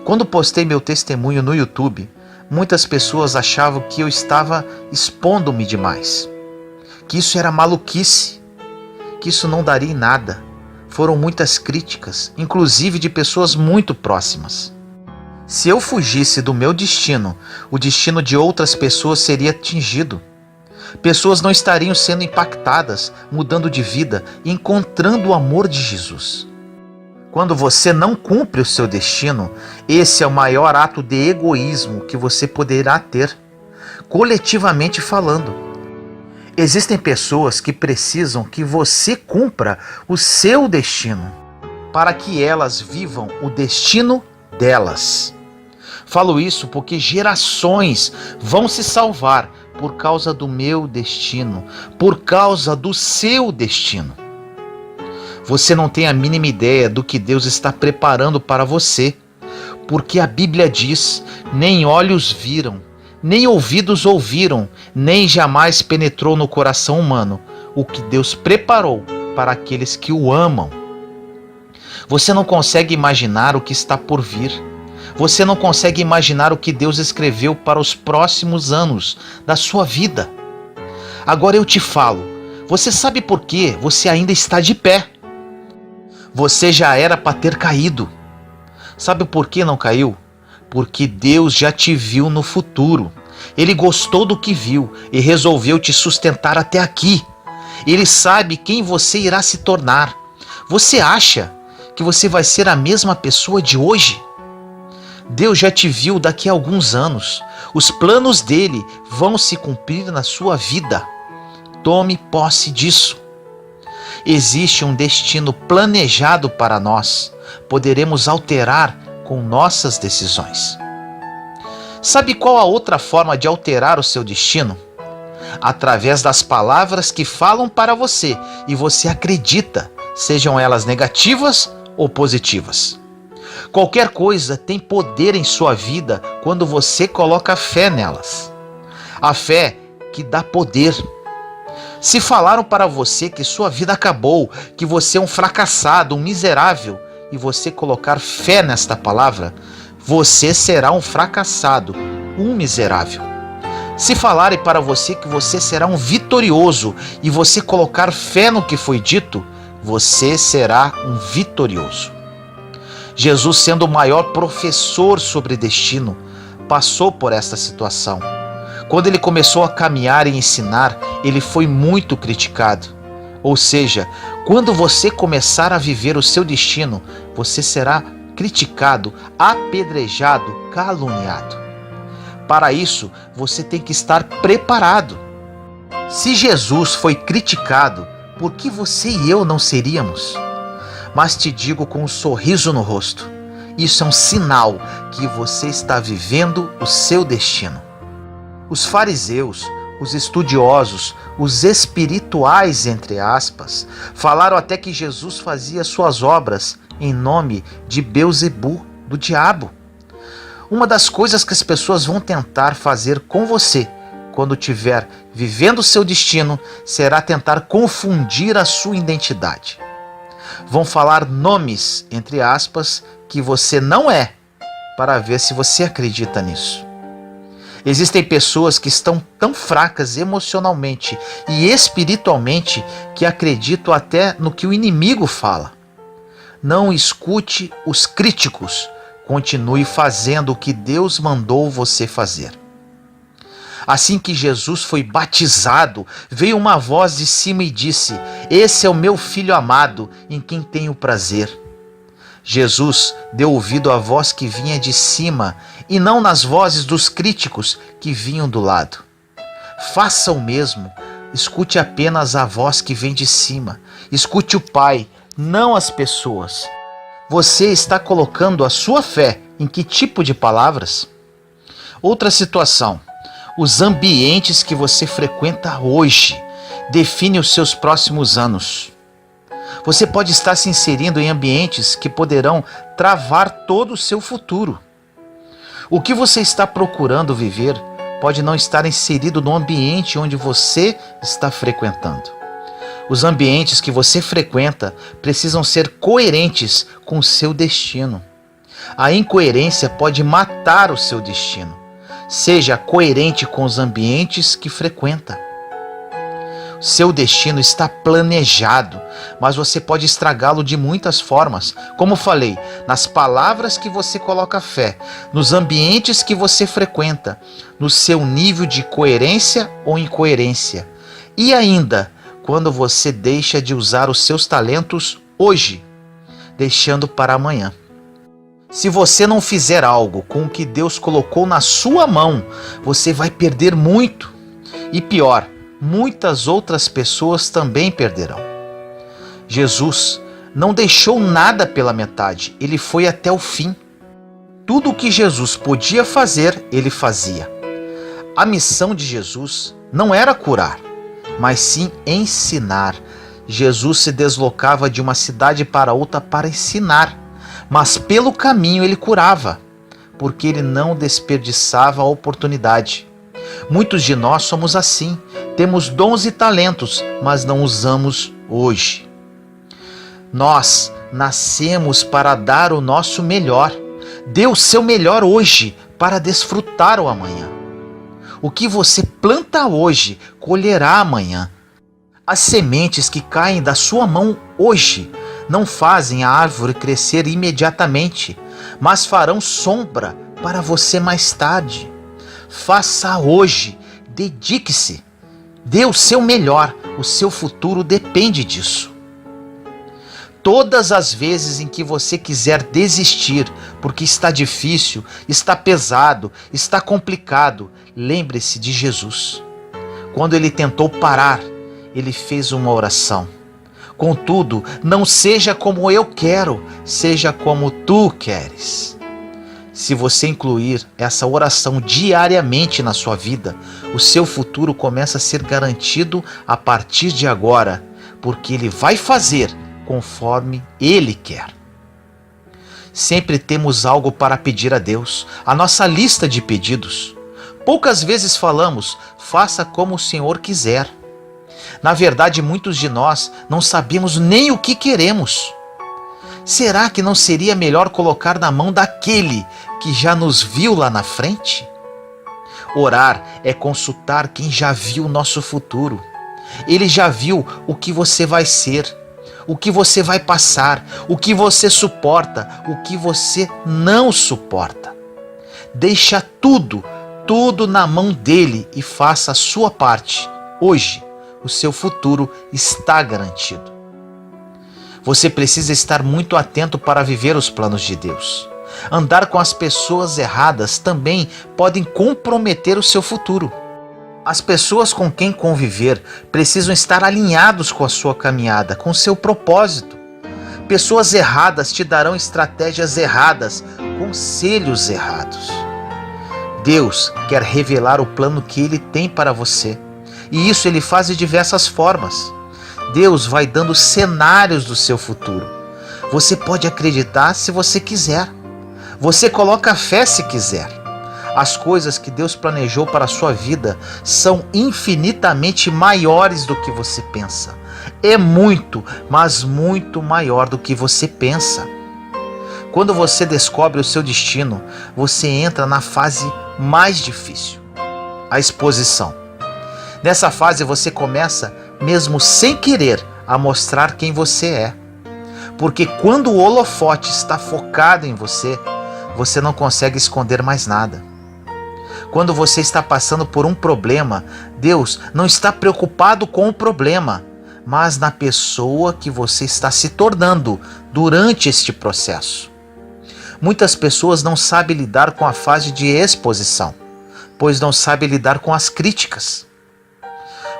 Speaker 1: Quando postei meu testemunho no YouTube, muitas pessoas achavam que eu estava expondo-me demais, que isso era maluquice, que isso não daria em nada. Foram muitas críticas, inclusive de pessoas muito próximas. Se eu fugisse do meu destino, o destino de outras pessoas seria atingido. Pessoas não estariam sendo impactadas, mudando de vida e encontrando o amor de Jesus. Quando você não cumpre o seu destino, esse é o maior ato de egoísmo que você poderá ter, coletivamente falando. Existem pessoas que precisam que você cumpra o seu destino, para que elas vivam o destino delas. Falo isso porque gerações vão se salvar por causa do meu destino, por causa do seu destino. Você não tem a mínima ideia do que Deus está preparando para você, porque a Bíblia diz: nem olhos viram, nem ouvidos ouviram, nem jamais penetrou no coração humano o que Deus preparou para aqueles que o amam. Você não consegue imaginar o que está por vir. Você não consegue imaginar o que Deus escreveu para os próximos anos da sua vida. Agora eu te falo, você sabe por que você ainda está de pé? Você já era para ter caído. Sabe por que não caiu? Porque Deus já te viu no futuro. Ele gostou do que viu e resolveu te sustentar até aqui. Ele sabe quem você irá se tornar. Você acha que você vai ser a mesma pessoa de hoje? Deus já te viu daqui a alguns anos. Os planos dele vão se cumprir na sua vida. Tome posse disso. Existe um destino planejado para nós. Poderemos alterar com nossas decisões. Sabe qual a outra forma de alterar o seu destino? Através das palavras que falam para você e você acredita, sejam elas negativas ou positivas. Qualquer coisa tem poder em sua vida quando você coloca fé nelas. A fé que dá poder. Se falaram para você que sua vida acabou, que você é um fracassado, um miserável, e você colocar fé nesta palavra, você será um fracassado, um miserável. Se falarem para você que você será um vitorioso e você colocar fé no que foi dito, você será um vitorioso. Jesus, sendo o maior professor sobre destino, passou por esta situação. Quando ele começou a caminhar e ensinar, ele foi muito criticado. Ou seja, quando você começar a viver o seu destino, você será criticado, apedrejado, caluniado. Para isso, você tem que estar preparado. Se Jesus foi criticado, por que você e eu não seríamos? Mas te digo com um sorriso no rosto, isso é um sinal que você está vivendo o seu destino. Os fariseus, os estudiosos, os espirituais, entre aspas, falaram até que Jesus fazia suas obras em nome de Beelzebu, do diabo. Uma das coisas que as pessoas vão tentar fazer com você, quando estiver vivendo o seu destino, será tentar confundir a sua identidade. Vão falar nomes, entre aspas, que você não é, para ver se você acredita nisso. Existem pessoas que estão tão fracas emocionalmente e espiritualmente que acreditam até no que o inimigo fala. Não escute os críticos, continue fazendo o que Deus mandou você fazer. Assim que Jesus foi batizado, veio uma voz de cima e disse: "Esse é o meu filho amado, em quem tenho prazer." Jesus deu ouvido à voz que vinha de cima e não nas vozes dos críticos que vinham do lado. Faça o mesmo, escute apenas a voz que vem de cima. Escute o Pai, não as pessoas. Você está colocando a sua fé em que tipo de palavras? Outra situação. Os ambientes que você frequenta hoje definem os seus próximos anos. Você pode estar se inserindo em ambientes que poderão travar todo o seu futuro. O que você está procurando viver pode não estar inserido no ambiente onde você está frequentando. Os ambientes que você frequenta precisam ser coerentes com o seu destino. A incoerência pode matar o seu destino. Seja coerente com os ambientes que frequenta. Seu destino está planejado, mas você pode estragá-lo de muitas formas. Como falei, nas palavras que você coloca fé, nos ambientes que você frequenta, no seu nível de coerência ou incoerência. E ainda, quando você deixa de usar os seus talentos hoje, deixando para amanhã. Se você não fizer algo com o que Deus colocou na sua mão, você vai perder muito. E pior, muitas outras pessoas também perderão. Jesus não deixou nada pela metade, ele foi até o fim. Tudo o que Jesus podia fazer, ele fazia. A missão de Jesus não era curar, mas sim ensinar. Jesus se deslocava de uma cidade para outra para ensinar, mas pelo caminho ele curava, porque ele não desperdiçava a oportunidade. Muitos de nós somos assim, temos dons e talentos, mas não usamos hoje. Nós nascemos para dar o nosso melhor. Dê o seu melhor hoje para desfrutar o amanhã. O que você planta hoje, colherá amanhã. As sementes que caem da sua mão hoje não fazem a árvore crescer imediatamente, mas farão sombra para você mais tarde. Faça hoje, dedique-se, dê o seu melhor, o seu futuro depende disso. Todas as vezes em que você quiser desistir, porque está difícil, está pesado, está complicado, lembre-se de Jesus. Quando ele tentou parar, ele fez uma oração. Contudo, não seja como eu quero, seja como tu queres. Se você incluir essa oração diariamente na sua vida, o seu futuro começa a ser garantido a partir de agora, porque ele vai fazer conforme ele quer. Sempre temos algo para pedir a Deus, a nossa lista de pedidos. Poucas vezes falamos, faça como o Senhor quiser. Na verdade, muitos de nós não sabemos nem o que queremos. Será que não seria melhor colocar na mão daquele que já nos viu lá na frente? Orar é consultar quem já viu o nosso futuro. Ele já viu o que você vai ser, o que você vai passar, o que você suporta, o que você não suporta. Deixa tudo na mão dele e faça a sua parte. Hoje, o seu futuro está garantido. Você precisa estar muito atento para viver os planos de Deus. Andar com as pessoas erradas também podem comprometer o seu futuro. As pessoas com quem conviver precisam estar alinhados com a sua caminhada, com o seu propósito. Pessoas erradas te darão estratégias erradas, conselhos errados. Deus quer revelar o plano que Ele tem para você. E isso Ele faz de diversas formas. Deus vai dando cenários do seu futuro. Você pode acreditar se você quiser. Você coloca fé se quiser. As coisas que Deus planejou para a sua vida são infinitamente maiores do que você pensa. É muito, mas muito maior do que você pensa. Quando você descobre o seu destino, você entra na fase mais difícil, a exposição. Nessa fase você começa, mesmo sem querer, a mostrar quem você é. Porque quando o holofote está focado em você, você não consegue esconder mais nada. Quando você está passando por um problema, Deus não está preocupado com o problema, mas na pessoa que você está se tornando durante este processo. Muitas pessoas não sabem lidar com a fase de exposição, pois não sabem lidar com as críticas.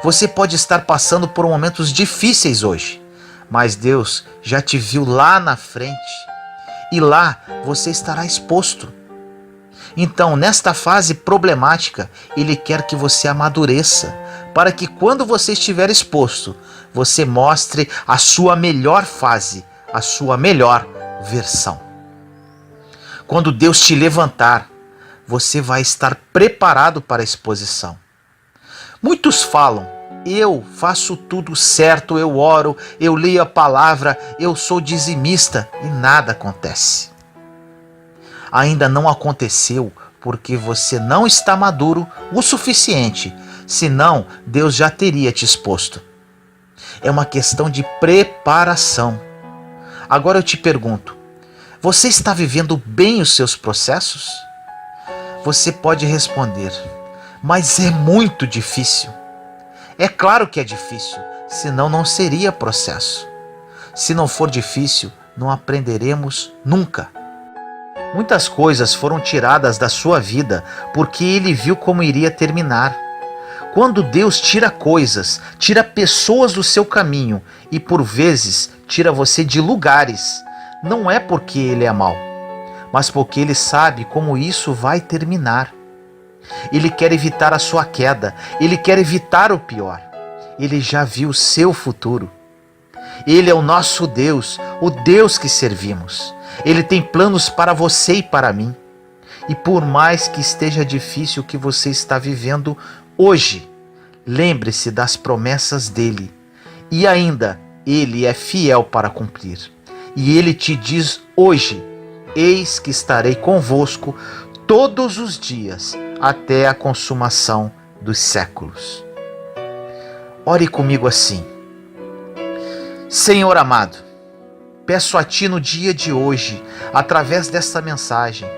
Speaker 1: Você pode estar passando por momentos difíceis hoje, mas Deus já te viu lá na frente e lá você estará exposto. Então, nesta fase problemática, Ele quer que você amadureça, para que quando você estiver exposto, você mostre a sua melhor fase, a sua melhor versão. Quando Deus te levantar, você vai estar preparado para a exposição. Muitos falam, eu faço tudo certo, eu oro, eu leio a palavra, eu sou dizimista e nada acontece. Ainda não aconteceu porque você não está maduro o suficiente, senão Deus já teria te exposto. É uma questão de preparação. Agora eu te pergunto, você está vivendo bem os seus processos? Você pode responder, mas é muito difícil. É claro que é difícil, senão não seria processo. Se não for difícil, não aprenderemos nunca. Muitas coisas foram tiradas da sua vida porque Ele viu como iria terminar. Quando Deus tira coisas, tira pessoas do seu caminho e por vezes tira você de lugares, não é porque Ele é mau, mas porque Ele sabe como isso vai terminar. Ele quer evitar a sua queda, Ele quer evitar o pior. Ele já viu o seu futuro. Ele é o nosso Deus, o Deus que servimos. Ele tem planos para você e para mim. E por mais que esteja difícil o que você está vivendo hoje, lembre-se das promessas dele. E ainda, ele é fiel para cumprir. E ele te diz hoje, eis que estarei convosco todos os dias, até a consumação dos séculos. Ore comigo assim. Senhor amado, peço a Ti no dia de hoje, através desta mensagem,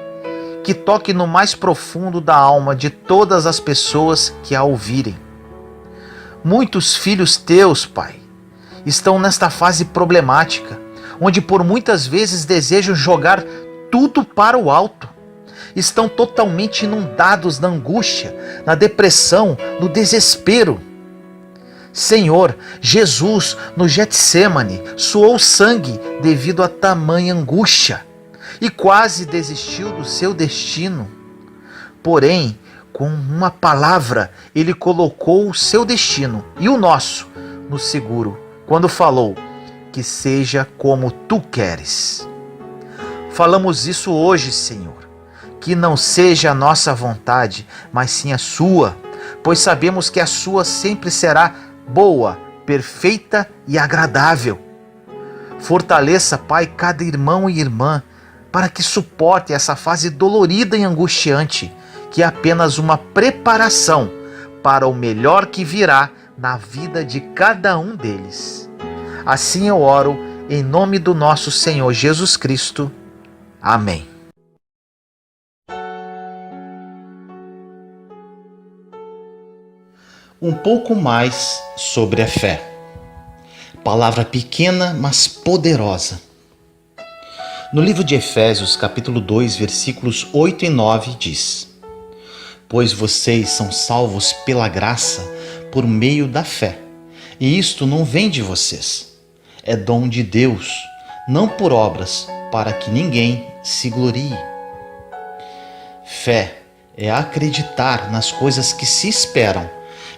Speaker 1: que toque no mais profundo da alma de todas as pessoas que a ouvirem. Muitos filhos Teus, Pai, estão nesta fase problemática, onde por muitas vezes desejam jogar tudo para o alto. Estão totalmente inundados na angústia, na depressão, no desespero. Senhor, Jesus, no Getsêmani, suou sangue devido a tamanha angústia e quase desistiu do seu destino. Porém, com uma palavra, ele colocou o seu destino e o nosso no seguro, quando falou: que seja como tu queres. Falamos isso hoje, Senhor, que não seja a nossa vontade, mas sim a sua, pois sabemos que a sua sempre será boa, perfeita e agradável. Fortaleça, Pai, cada irmão e irmã, para que suporte essa fase dolorida e angustiante, que é apenas uma preparação para o melhor que virá na vida de cada um deles. Assim eu oro, em nome do nosso Senhor Jesus Cristo. Amém. Um pouco mais sobre a fé. Palavra pequena, mas poderosa. No livro de Efésios, capítulo 2, versículos 8 e 9, diz: Pois vocês são salvos pela graça, por meio da fé. E isto não vem de vocês. É dom de Deus, não por obras, para que ninguém se glorie. Fé é acreditar nas coisas que se esperam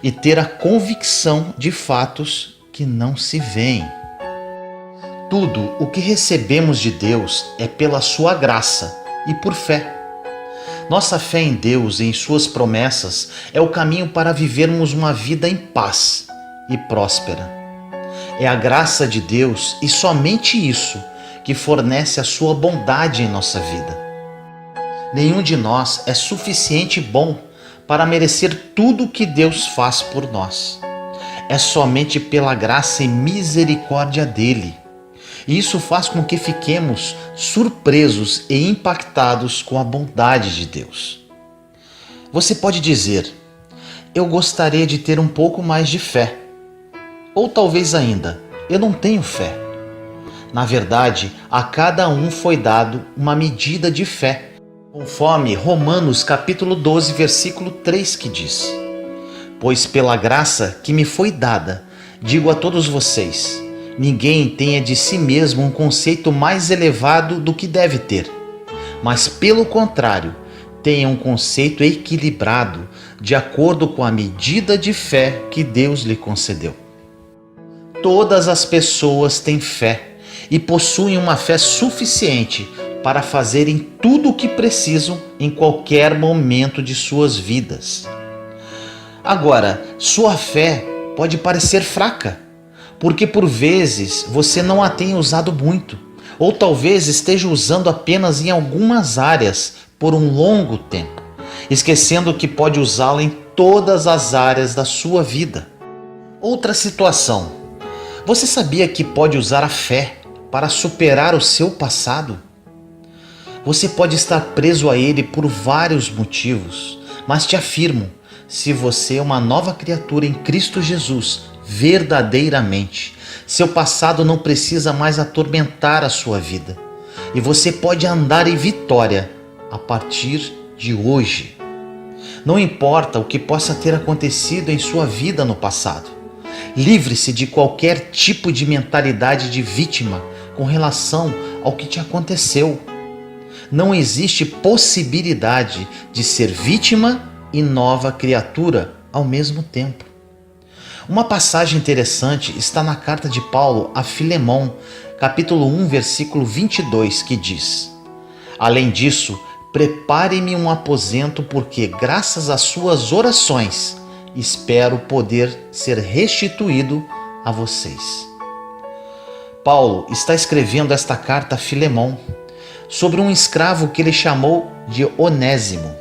Speaker 1: e ter a convicção de fatos que não se veem. Tudo o que recebemos de Deus é pela sua graça e por fé. Nossa fé em Deus e em suas promessas é o caminho para vivermos uma vida em paz e próspera. É a graça de Deus e somente isso que fornece a sua bondade em nossa vida. Nenhum de nós é suficiente bom para merecer tudo o que Deus faz por nós. É somente pela graça e misericórdia dele. E isso faz com que fiquemos surpresos e impactados com a bondade de Deus. Você pode dizer: eu gostaria de ter um pouco mais de fé. Ou talvez ainda: eu não tenho fé. Na verdade, a cada um foi dado uma medida de fé, conforme Romanos capítulo 12, versículo 3, que diz: Pois pela graça que me foi dada, digo a todos vocês, ninguém tenha de si mesmo um conceito mais elevado do que deve ter, mas pelo contrário, tenha um conceito equilibrado, de acordo com a medida de fé que Deus lhe concedeu. Todas as pessoas têm fé e possuem uma fé suficiente para fazerem tudo o que precisam em qualquer momento de suas vidas. Agora, sua fé pode parecer fraca, porque por vezes você não a tem usado muito, ou talvez esteja usando apenas em algumas áreas por um longo tempo, esquecendo que pode usá-la em todas as áreas da sua vida. Outra situação: você sabia que pode usar a fé para superar o seu passado? Você pode estar preso a ele por vários motivos, mas te afirmo, se você é uma nova criatura em Cristo Jesus, verdadeiramente, seu passado não precisa mais atormentar a sua vida, e você pode andar em vitória a partir de hoje. Não importa o que possa ter acontecido em sua vida no passado, livre-se de qualquer tipo de mentalidade de vítima com relação ao que te aconteceu. Não existe possibilidade de ser vítima e nova criatura ao mesmo tempo. Uma passagem interessante está na carta de Paulo a Filemão, capítulo 1, versículo 22, que diz: Além disso, prepare-me um aposento, porque graças às suas orações espero poder ser restituído a vocês. Paulo está escrevendo esta carta a Filemão sobre um escravo que ele chamou de Onésimo.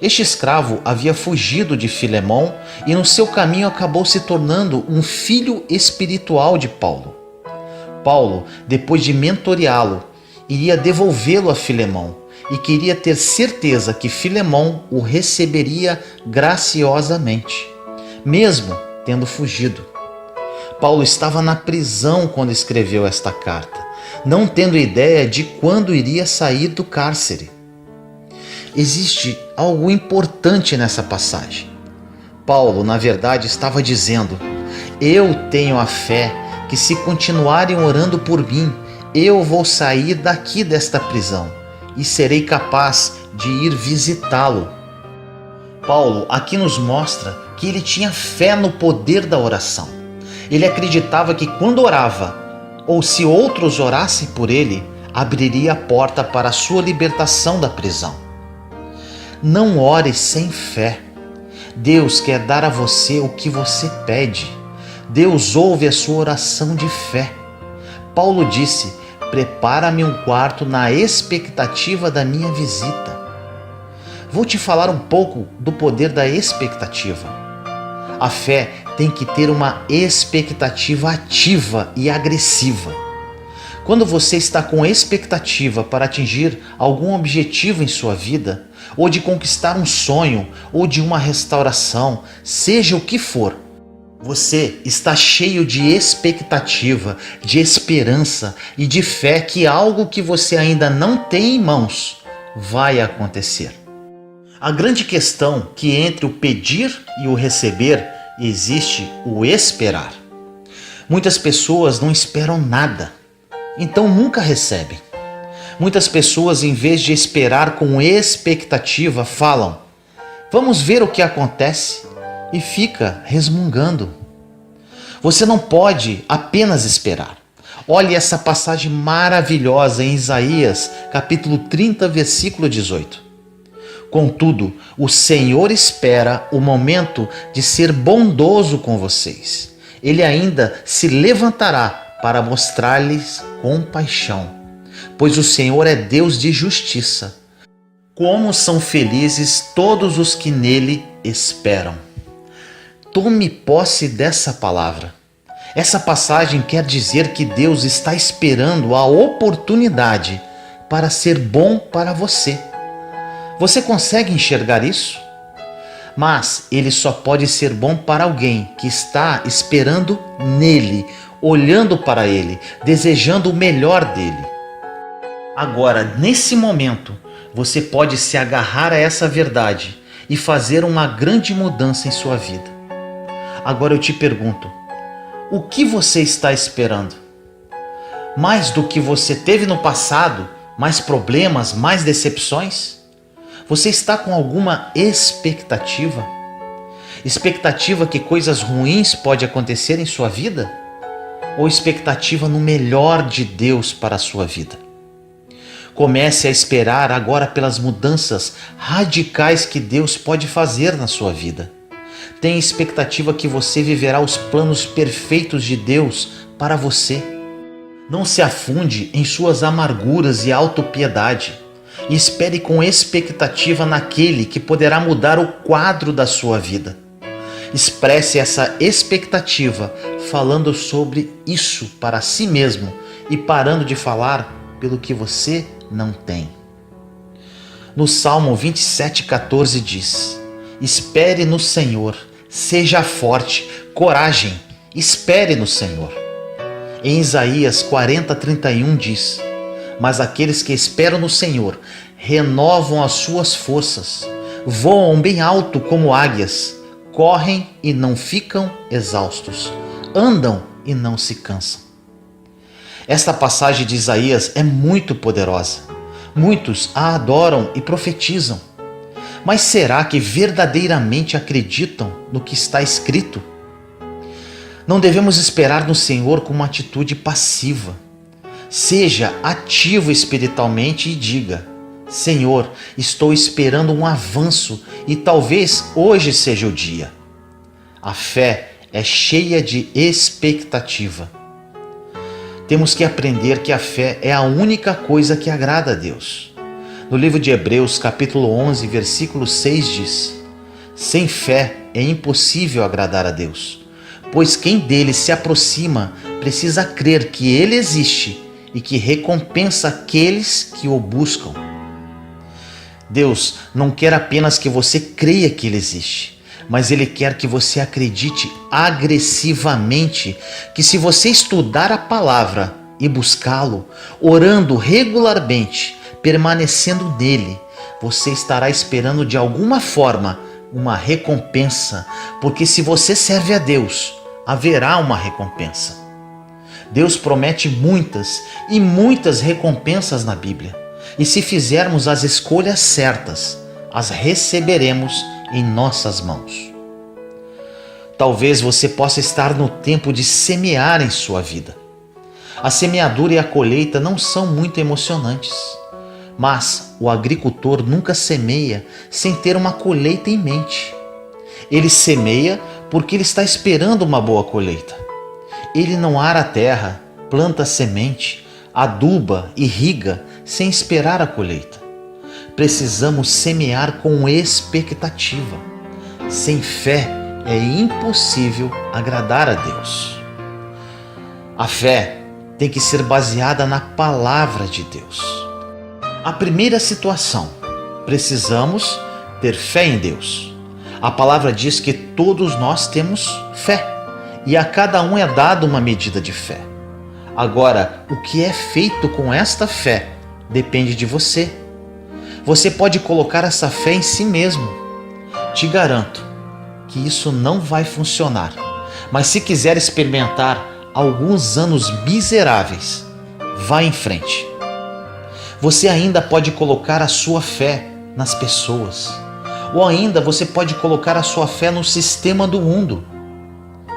Speaker 1: Este escravo havia fugido de Filemão e no seu caminho acabou se tornando um filho espiritual de Paulo. Paulo, depois de mentoreá-lo, iria devolvê-lo a Filemão e queria ter certeza que Filemão o receberia graciosamente, mesmo tendo fugido. Paulo estava na prisão quando escreveu esta carta. não tendo ideia de quando iria sair do cárcere. Existe algo importante nessa passagem. Paulo, na verdade, estava dizendo: eu tenho a fé que, se continuarem orando por mim, eu vou sair daqui desta prisão e serei capaz de ir visitá-lo. Paulo aqui nos mostra que ele tinha fé no poder da oração. Ele acreditava que quando orava, ou se outros orassem por ele, abriria a porta para a sua libertação da prisão. Não ore sem fé. Deus quer dar a você o que você pede. Deus ouve a sua oração de fé. Paulo disse: prepara-me um quarto na expectativa da minha visita. Vou te falar um pouco do poder da expectativa. A fé tem que ter uma expectativa ativa e agressiva. Quando você está com expectativa para atingir algum objetivo em sua vida, ou de conquistar um sonho, ou de uma restauração, seja o que for, você está cheio de expectativa, de esperança e de fé que algo que você ainda não tem em mãos vai acontecer. A grande questão é que entre o pedir e o receber existe o esperar. Muitas pessoas não esperam nada, então nunca recebem. Muitas pessoas, em vez de esperar com expectativa, falam: vamos ver o que acontece, e fica resmungando. Você não pode apenas esperar. Olhe essa passagem maravilhosa em Isaías, capítulo 30, versículo 18. Contudo, o Senhor espera o momento de ser bondoso com vocês. Ele ainda se levantará para mostrar-lhes compaixão, pois o Senhor é Deus de justiça. Como são felizes todos os que nele esperam. Tome posse dessa palavra. Essa passagem quer dizer que Deus está esperando a oportunidade para ser bom para você. Você consegue enxergar isso? Mas ele só pode ser bom para alguém que está esperando nele, olhando para ele, desejando o melhor dele. Agora, nesse momento, você pode se agarrar a essa verdade e fazer uma grande mudança em sua vida. Agora eu te pergunto: o que você está esperando? Mais do que você teve no passado? Mais problemas? Mais decepções? Você está com alguma expectativa? Expectativa que coisas ruins podem acontecer em sua vida? Ou expectativa no melhor de Deus para a sua vida? Comece a esperar agora pelas mudanças radicais que Deus pode fazer na sua vida. Tenha expectativa que você viverá os planos perfeitos de Deus para você. Não se afunde em suas amarguras e autopiedade. E espere com expectativa naquele que poderá mudar o quadro da sua vida. Expresse essa expectativa falando sobre isso para si mesmo e parando de falar pelo que você não tem. No Salmo 27,14 diz: espere no Senhor, seja forte, coragem, espere no Senhor. Em Isaías 40,31 diz: mas aqueles que esperam no Senhor renovam as suas forças, voam bem alto como águias, correm e não ficam exaustos, andam e não se cansam. Esta passagem de Isaías é muito poderosa. Muitos a adoram e profetizam. Mas será que verdadeiramente acreditam no que está escrito? Não devemos esperar no Senhor com uma atitude passiva. Seja ativo espiritualmente e diga: Senhor, estou esperando um avanço e talvez hoje seja o dia. A fé é cheia de expectativa. Temos que aprender que a fé é a única coisa que agrada a Deus. No livro de Hebreus, capítulo 11, versículo 6 diz: sem fé é impossível agradar a Deus, pois quem dele se aproxima precisa crer que ele existe e que recompensa aqueles que o buscam. Deus não quer apenas que você creia que Ele existe, mas Ele quer que você acredite agressivamente que, se você estudar a palavra e buscá-lo, orando regularmente, permanecendo nele, você estará esperando de alguma forma uma recompensa, porque se você serve a Deus, haverá uma recompensa. Deus promete muitas e muitas recompensas na Bíblia, e se fizermos as escolhas certas, as receberemos em nossas mãos. Talvez você possa estar no tempo de semear em sua vida. A semeadura e a colheita não são muito emocionantes, mas o agricultor nunca semeia sem ter uma colheita em mente. Ele semeia porque ele está esperando uma boa colheita. Ele não ara a terra, planta a semente, aduba, irriga sem esperar a colheita. Precisamos semear com expectativa. Sem fé é impossível agradar a Deus. A fé tem que ser baseada na palavra de Deus. A primeira situação, precisamos ter fé em Deus. A palavra diz que todos nós temos fé e a cada um é dada uma medida de fé. Agora, o que é feito com esta fé depende de você. Você pode colocar essa fé em si mesmo. Te garanto que isso não vai funcionar, mas se quiser experimentar alguns anos miseráveis, vá em frente. Você ainda pode colocar a sua fé nas pessoas, ou ainda você pode colocar a sua fé no sistema do mundo.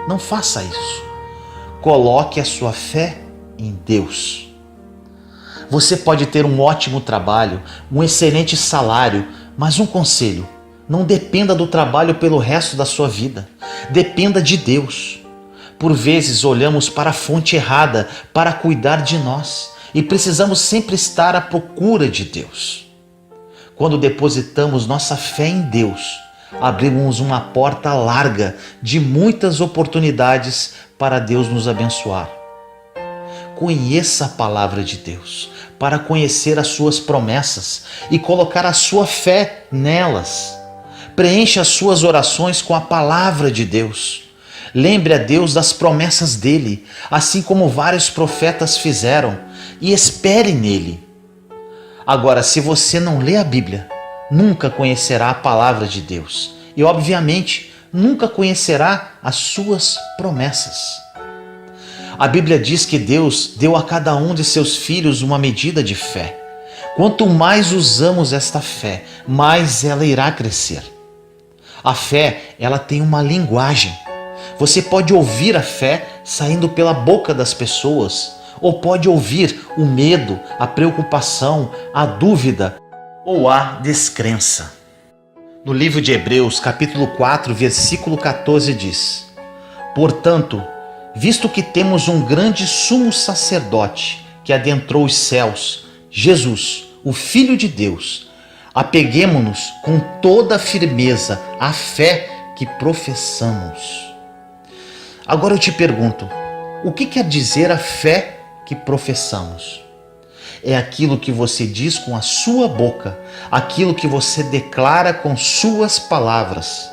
Speaker 1: Não faça isso. Coloque a sua fé em Deus. Você pode ter um ótimo trabalho, um excelente salário, mas um conselho: não dependa do trabalho pelo resto da sua vida. Dependa de Deus. Por vezes olhamos para a fonte errada para cuidar de nós e precisamos sempre estar à procura de Deus. Quando depositamos nossa fé em Deus, abrimos uma porta larga de muitas oportunidades para Deus nos abençoar. Conheça a palavra de Deus para conhecer as suas promessas e colocar a sua fé nelas. Preencha as suas orações com a palavra de Deus. Lembre a Deus das promessas dele, assim como vários profetas fizeram, e espere nele. Agora, se você não lê a Bíblia, nunca conhecerá a palavra de Deus e, obviamente, nunca conhecerá as suas promessas. A Bíblia diz que Deus deu a cada um de seus filhos uma medida de fé. Quanto mais usamos esta fé, mais ela irá crescer. A fé, ela tem uma linguagem. Você pode ouvir a fé saindo pela boca das pessoas, ou pode ouvir o medo, a preocupação, a dúvida ou a descrença. No livro de Hebreus, capítulo 4, versículo 14 diz: Portanto, visto que temos um grande sumo sacerdote que adentrou os céus, Jesus, o Filho de Deus, apeguemo-nos com toda a firmeza à fé que professamos. Agora eu te pergunto, o que quer dizer a fé que professamos? É aquilo que você diz com a sua boca, aquilo que você declara com suas palavras.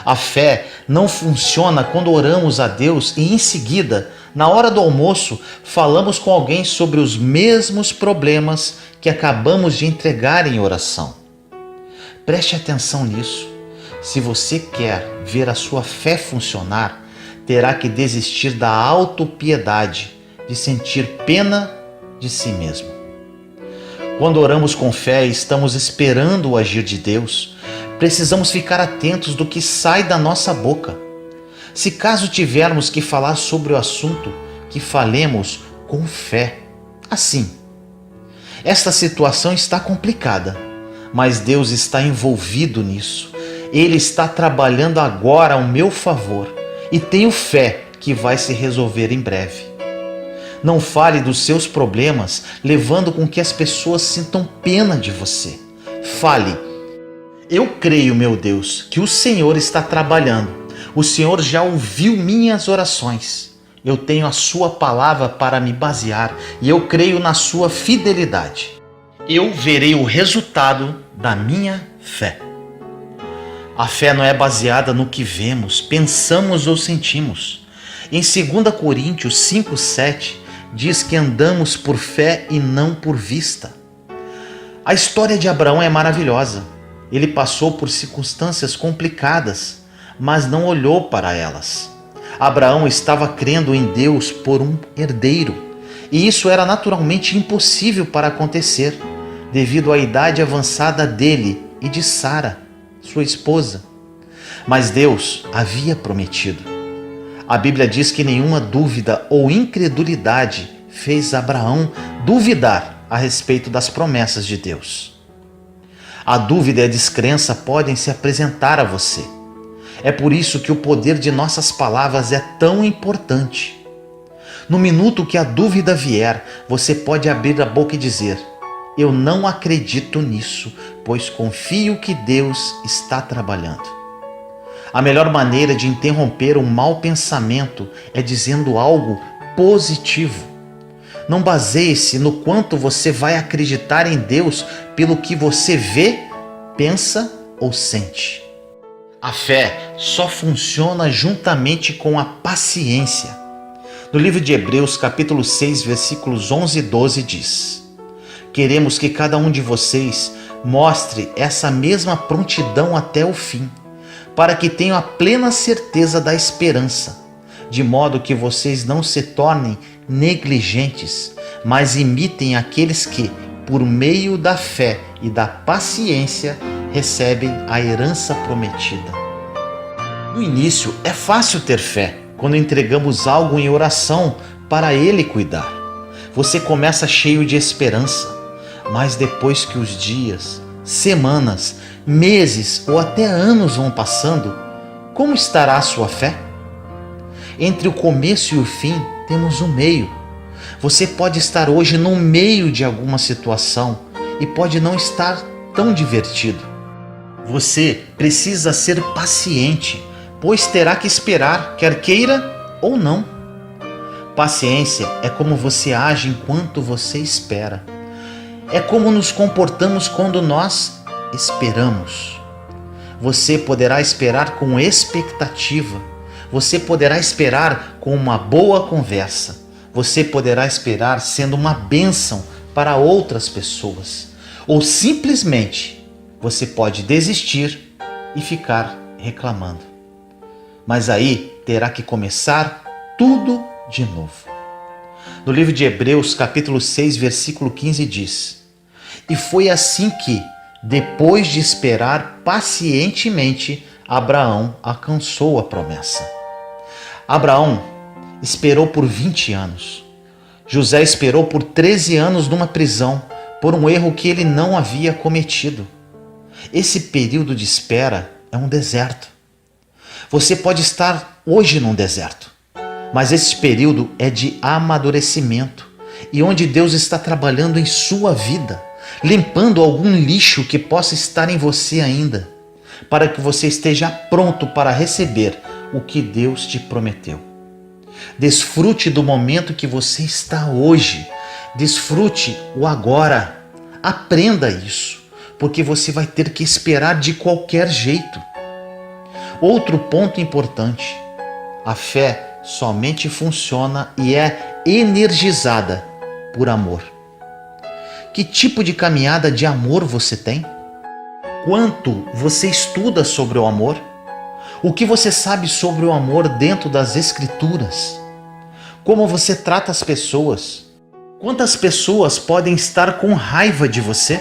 Speaker 1: A fé não funciona quando oramos a Deus e em seguida, na hora do almoço, falamos com alguém sobre os mesmos problemas que acabamos de entregar em oração. Preste atenção nisso. Se você quer ver a sua fé funcionar, terá que desistir da autopiedade, de sentir pena de si mesmo. Quando oramos com fé e estamos esperando o agir de Deus, precisamos ficar atentos do que sai da nossa boca. Se caso tivermos que falar sobre o assunto, que falemos com fé. Assim, esta situação está complicada, mas Deus está envolvido nisso. Ele está trabalhando agora ao meu favor e tenho fé que vai se resolver em breve. Não fale dos seus problemas, levando com que as pessoas sintam pena de você. Fale: eu creio, meu Deus, que o Senhor está trabalhando. O Senhor já ouviu minhas orações. Eu tenho a sua palavra para me basear e eu creio na sua fidelidade. Eu verei o resultado da minha fé. A fé não é baseada no que vemos, pensamos ou sentimos. Em 2 Coríntios 5,7, diz que andamos por fé e não por vista. A história de Abraão é maravilhosa. Ele passou por circunstâncias complicadas, mas não olhou para elas. Abraão estava crendo em Deus por um herdeiro, e isso era naturalmente impossível para acontecer, devido à idade avançada dele e de Sara, sua esposa. Mas Deus havia prometido. A Bíblia diz que nenhuma dúvida ou incredulidade fez Abraão duvidar a respeito das promessas de Deus. A dúvida e a descrença podem se apresentar a você. É por isso que o poder de nossas palavras é tão importante. No minuto que a dúvida vier, você pode abrir a boca e dizer: eu não acredito nisso, pois confio que Deus está trabalhando. A melhor maneira de interromper um mau pensamento é dizendo algo positivo. Não baseie-se no quanto você vai acreditar em Deus pelo que você vê, pensa ou sente. A fé só funciona juntamente com a paciência. No livro de Hebreus, capítulo 6, versículos 11 e 12 diz: queremos que cada um de vocês mostre essa mesma prontidão até o fim, para que tenham a plena certeza da esperança, de modo que vocês não se tornem negligentes, mas imitem aqueles que, por meio da fé e da paciência, recebem a herança prometida. No início, é fácil ter fé quando entregamos algo em oração para Ele cuidar. Você começa cheio de esperança, mas depois que os dias, semanas, meses ou até anos vão passando, como estará a sua fé? Entre o começo e o fim, temos um meio. Você pode estar hoje no meio de alguma situação e pode não estar tão divertido. Você precisa ser paciente, pois terá que esperar, quer queira ou não. Paciência é como você age enquanto você espera. É como nos comportamos quando nós esperamos. Você poderá esperar com expectativa. Você poderá esperar com uma boa conversa. Você poderá esperar sendo uma bênção para outras pessoas. Ou simplesmente você pode desistir e ficar reclamando. Mas aí terá que começar tudo de novo. No livro de Hebreus, capítulo 6, versículo 15 diz: e foi assim que, depois de esperar pacientemente, Abraão alcançou a promessa. Abraão esperou por 20 anos. José esperou por 13 anos numa prisão, por um erro que ele não havia cometido. Esse período de espera é um deserto. Você pode estar hoje num deserto, mas esse período é de amadurecimento e onde Deus está trabalhando em sua vida, limpando algum lixo que possa estar em você ainda, para que você esteja pronto para receber o que Deus te prometeu. Desfrute do momento que você está hoje. Desfrute o agora. Aprenda isso, porque você vai ter que esperar de qualquer jeito. Outro ponto importante: a fé somente funciona e é energizada por amor. Que tipo de caminhada de amor você tem? Quanto você estuda sobre o amor? O que você sabe sobre o amor dentro das Escrituras? Como você trata as pessoas? Quantas pessoas podem estar com raiva de você?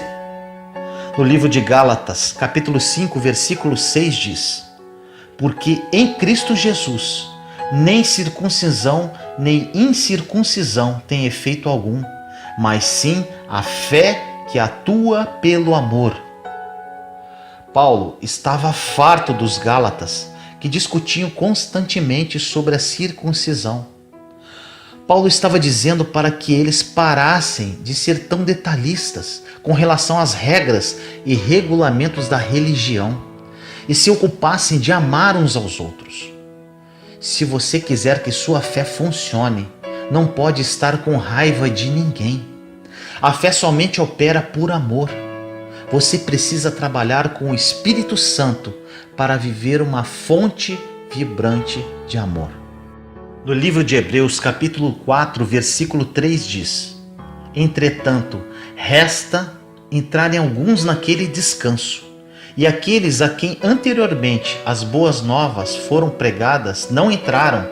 Speaker 1: No livro de Gálatas, capítulo 5, versículo 6 diz: porque em Cristo Jesus, nem circuncisão nem incircuncisão tem efeito algum, mas sim a fé que atua pelo amor. Paulo estava farto dos Gálatas, que discutiam constantemente sobre a circuncisão. Paulo estava dizendo para que eles parassem de ser tão detalhistas com relação às regras e regulamentos da religião e se ocupassem de amar uns aos outros. Se você quiser que sua fé funcione, não pode estar com raiva de ninguém. A fé somente opera por amor. Você precisa trabalhar com o Espírito Santo para viver uma fonte vibrante de amor. No livro de Hebreus, capítulo 4, versículo 3 diz: Entretanto, resta entrarem alguns naquele descanso, e aqueles a quem anteriormente as boas novas foram pregadas não entraram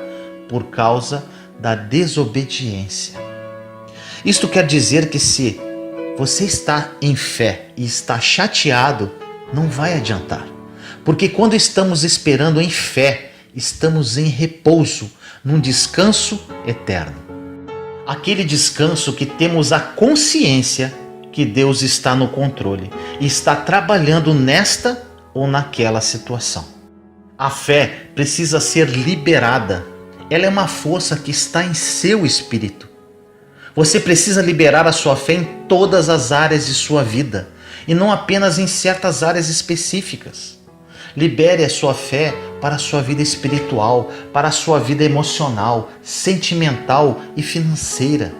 Speaker 1: por causa da desobediência. Isto quer dizer que se você está em fé e está chateado, não vai adiantar, porque quando estamos esperando em fé, estamos em repouso, num descanso eterno. Aquele descanso que temos a consciência que Deus está no controle e está trabalhando nesta ou naquela situação. A fé precisa ser liberada. Ela é uma força que está em seu espírito. Você precisa liberar a sua fé em todas as áreas de sua vida e não apenas em certas áreas específicas. Libere a sua fé para a sua vida espiritual, para a sua vida emocional, sentimental e financeira.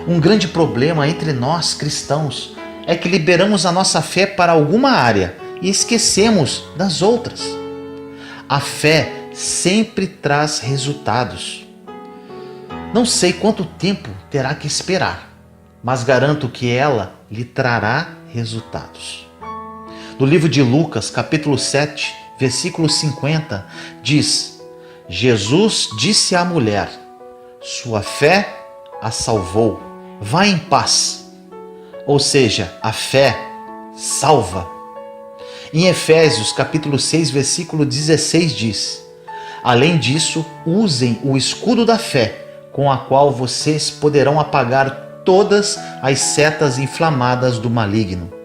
Speaker 1: Um grande problema entre nós cristãos é que liberamos a nossa fé para alguma área e esquecemos das outras. A fé sempre traz resultados. Não sei quanto tempo terá que esperar, mas garanto que ela lhe trará resultados. No livro de Lucas, capítulo 7, versículo 50, diz: Jesus disse à mulher: sua fé a salvou, vá em paz. Ou seja, a fé salva. Em Efésios, capítulo 6, versículo 16 diz: além disso, usem o escudo da fé, com a qual vocês poderão apagar todas as setas inflamadas do maligno.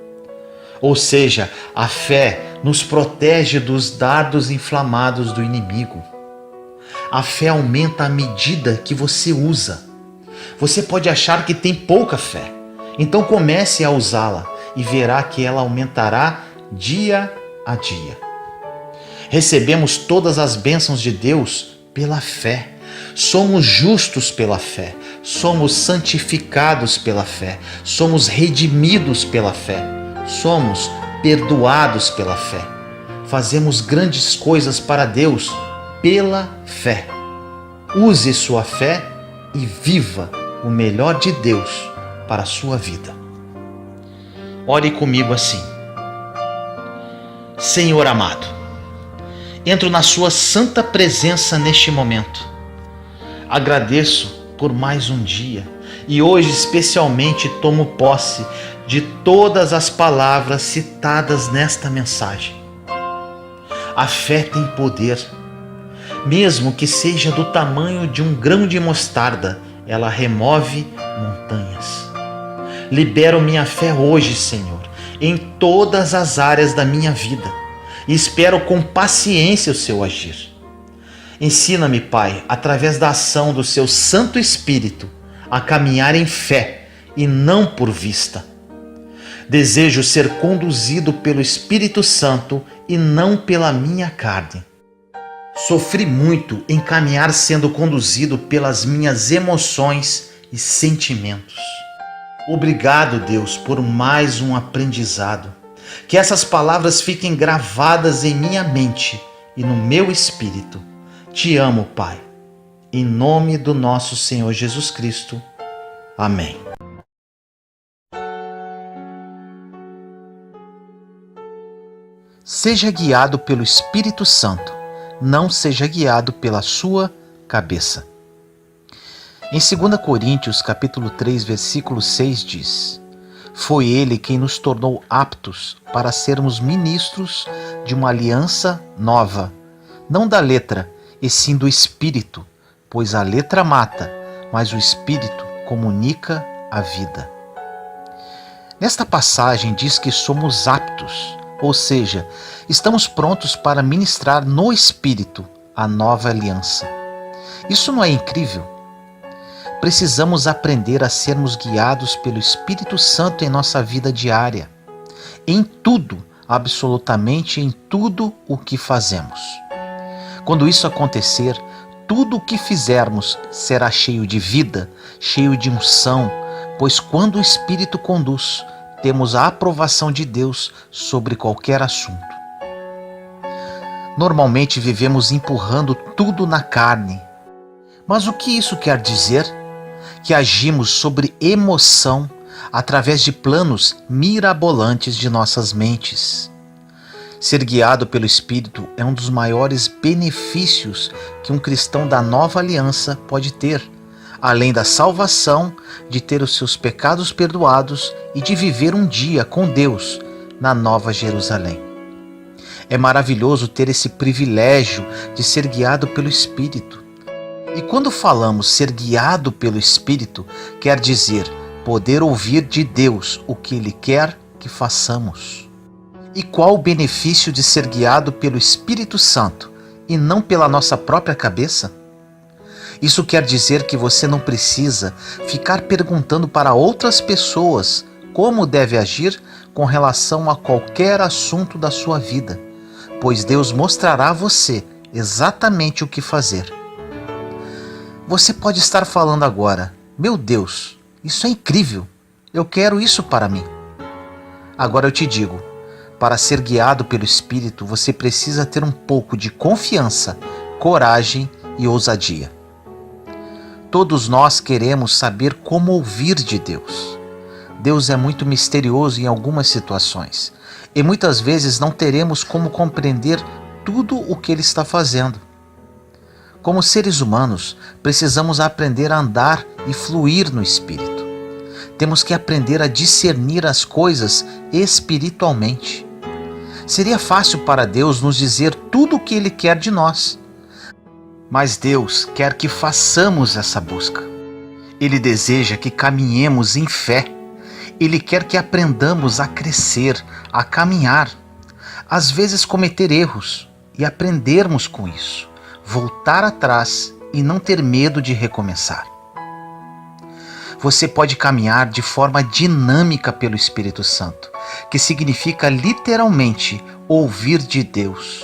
Speaker 1: Ou seja, a fé nos protege dos dardos inflamados do inimigo. A fé aumenta à medida que você usa. Você pode achar que tem pouca fé, então comece a usá-la e verá que ela aumentará dia a dia. Recebemos todas as bênçãos de Deus pela fé. Somos justos pela fé, somos santificados pela fé, somos redimidos pela fé, somos perdoados pela fé. Fazemos grandes coisas para Deus pela fé. Use sua fé e viva o melhor de Deus para a sua vida. Ore comigo assim: Senhor amado, entro na sua santa presença neste momento. Agradeço por mais um dia e hoje especialmente tomo posse de todas as palavras citadas nesta mensagem. A fé tem poder. Mesmo que seja do tamanho de um grão de mostarda, ela remove montanhas. Libero minha fé hoje, Senhor, em todas as áreas da minha vida e espero com paciência o seu agir. Ensina-me, Pai, através da ação do seu Santo Espírito, a caminhar em fé e não por vista. Desejo ser conduzido pelo Espírito Santo e não pela minha carne. Sofri muito em caminhar sendo conduzido pelas minhas emoções e sentimentos. Obrigado, Deus, por mais um aprendizado. Que essas palavras fiquem gravadas em minha mente e no meu espírito. Te amo, Pai. Em nome do nosso Senhor Jesus Cristo. Amém. Seja guiado pelo Espírito Santo, não seja guiado pela sua cabeça. Em 2 Coríntios, capítulo 3, versículo 6 diz: foi ele quem nos tornou aptos para sermos ministros de uma aliança nova, não da letra, e sim do Espírito, pois a letra mata, mas o Espírito comunica a vida. Nesta passagem diz que somos aptos, ou seja, estamos prontos para ministrar no Espírito a nova aliança. Isso não é incrível? Precisamos aprender a sermos guiados pelo Espírito Santo em nossa vida diária, em tudo, absolutamente em tudo o que fazemos. Quando isso acontecer, tudo o que fizermos será cheio de vida, cheio de unção, pois quando o Espírito conduz, temos a aprovação de Deus sobre qualquer assunto. Normalmente vivemos empurrando tudo na carne, Mas o que isso quer dizer? Que agimos sobre emoção através de planos mirabolantes de nossas mentes. Ser guiado pelo Espírito é um dos maiores benefícios que um cristão da nova aliança pode ter, além da salvação, de ter os seus pecados perdoados e de viver um dia com Deus na Nova Jerusalém. É maravilhoso ter esse privilégio de ser guiado pelo Espírito. E quando falamos ser guiado pelo Espírito, quer dizer poder ouvir de Deus o que Ele quer que façamos. E qual o benefício de ser guiado pelo Espírito Santo e não pela nossa própria cabeça? Isso quer dizer que você não precisa ficar perguntando para outras pessoas como deve agir com relação a qualquer assunto da sua vida, pois Deus mostrará a você exatamente o que fazer. Você pode estar falando agora: meu Deus, isso é incrível, eu quero isso para mim. Agora eu te digo, para ser guiado pelo Espírito, você precisa ter um pouco de confiança, coragem e ousadia. Todos nós queremos saber como ouvir de Deus. Deus é muito misterioso em algumas situações e muitas vezes não teremos como compreender tudo o que Ele está fazendo. Como seres humanos, precisamos aprender a andar e fluir no Espírito. Temos que aprender a discernir as coisas espiritualmente. Seria fácil para Deus nos dizer tudo o que Ele quer de nós. Mas Deus quer que façamos essa busca. Ele deseja que caminhemos em fé. Ele quer que aprendamos a crescer, a caminhar. Às vezes cometer erros e aprendermos com isso. Voltar atrás e não ter medo de recomeçar. Você pode caminhar de forma dinâmica pelo Espírito Santo, que significa literalmente ouvir de Deus.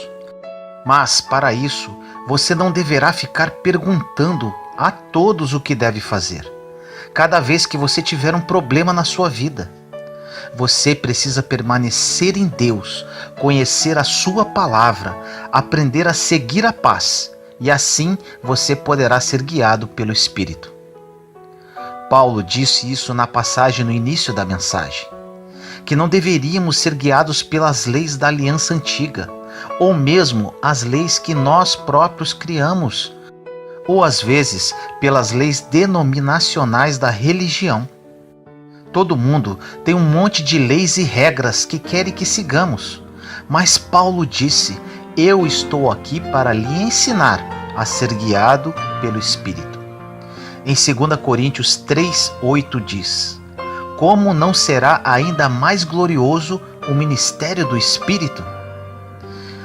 Speaker 1: Mas, para isso, você não deverá ficar perguntando a todos o que deve fazer. Cada vez que você tiver um problema na sua vida, você precisa permanecer em Deus, conhecer a sua palavra, aprender a seguir a paz, e assim você poderá ser guiado pelo Espírito. Paulo disse isso na passagem no início da mensagem, que não deveríamos ser guiados pelas leis da aliança antiga, ou mesmo as leis que nós próprios criamos, ou às vezes pelas leis denominacionais da religião. Todo mundo tem um monte de leis e regras que querem que sigamos, mas Paulo disse: eu estou aqui para lhe ensinar a ser guiado pelo Espírito. Em 2 Coríntios 3:8 diz: como não será ainda mais glorioso o ministério do Espírito?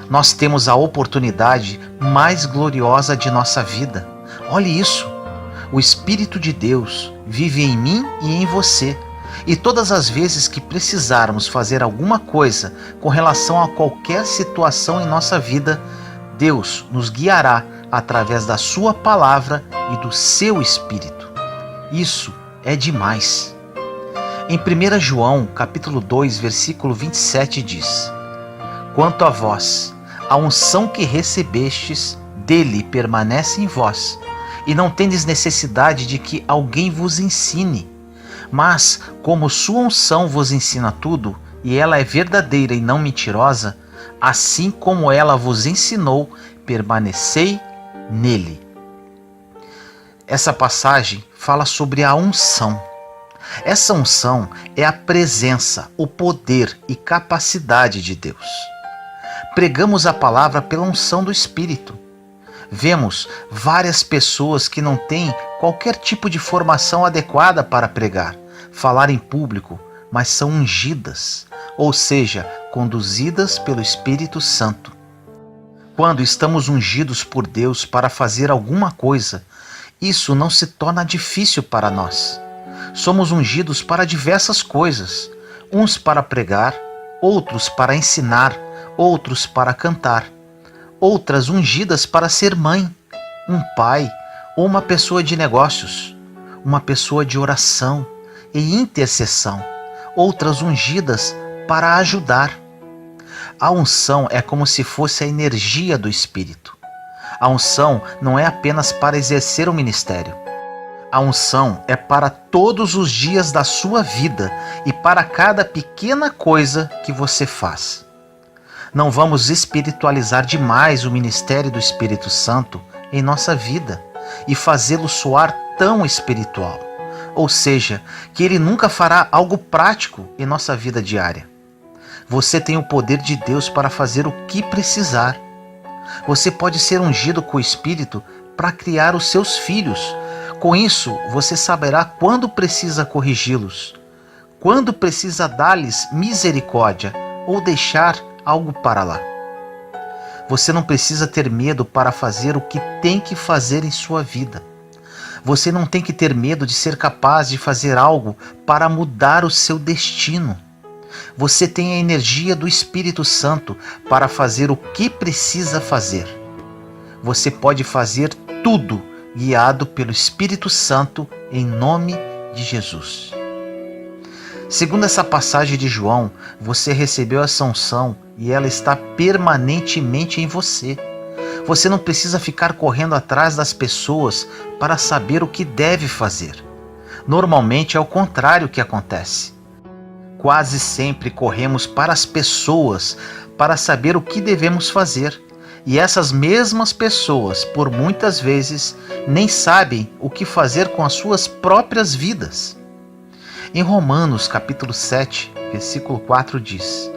Speaker 1: Nós temos a oportunidade mais gloriosa de nossa vida. Olhe isso! O Espírito de Deus vive em mim e em você. E todas as vezes que precisarmos fazer alguma coisa com relação a qualquer situação em nossa vida, Deus nos guiará através da sua palavra e do seu Espírito. Isso é demais. Em 1 João, capítulo 2, versículo 27 diz: quanto a vós, a unção que recebestes dele permanece em vós, e não tendes necessidade de que alguém vos ensine. Mas, como sua unção vos ensina tudo, e ela é verdadeira e não mentirosa, assim como ela vos ensinou, permanecei nele. Essa passagem fala sobre a unção. Essa unção é a presença, o poder e capacidade de Deus. Pregamos a palavra pela unção do Espírito. Vemos várias pessoas que não têm qualquer tipo de formação adequada para pregar, falar em público, mas são ungidas, ou seja, conduzidas pelo Espírito Santo. Quando estamos ungidos por Deus para fazer alguma coisa, isso não se torna difícil para nós. Somos ungidos para diversas coisas, uns para pregar, outros para ensinar, outros para cantar, outras ungidas para ser mãe, um pai ou uma pessoa de negócios, uma pessoa de oração e intercessão, outras ungidas para ajudar. A unção é como se fosse a energia do Espírito. A unção não é apenas para exercer o ministério. A unção é para todos os dias da sua vida e para cada pequena coisa que você faz. Não vamos espiritualizar demais o ministério do Espírito Santo em nossa vida e fazê-lo soar tão espiritual. Ou seja, que ele nunca fará algo prático em nossa vida diária. Você tem o poder de Deus para fazer o que precisar. Você pode ser ungido com o Espírito para criar os seus filhos. Com isso, você saberá quando precisa corrigi-los, quando precisa dar-lhes misericórdia ou deixar algo para lá. Você não precisa ter medo para fazer o que tem que fazer em sua vida. Você não tem que ter medo de ser capaz de fazer algo para mudar o seu destino. Você tem a energia do Espírito Santo para fazer o que precisa fazer. Você pode fazer tudo guiado pelo Espírito Santo em nome de Jesus. Segundo essa passagem de João, você recebeu essa unção e ela está permanentemente em você. Você não precisa ficar correndo atrás das pessoas para saber o que deve fazer. Normalmente é o contrário que acontece. Quase sempre corremos para as pessoas para saber o que devemos fazer. E essas mesmas pessoas, por muitas vezes, nem sabem o que fazer com as suas próprias vidas. Em Romanos capítulo 7, versículo 4 diz: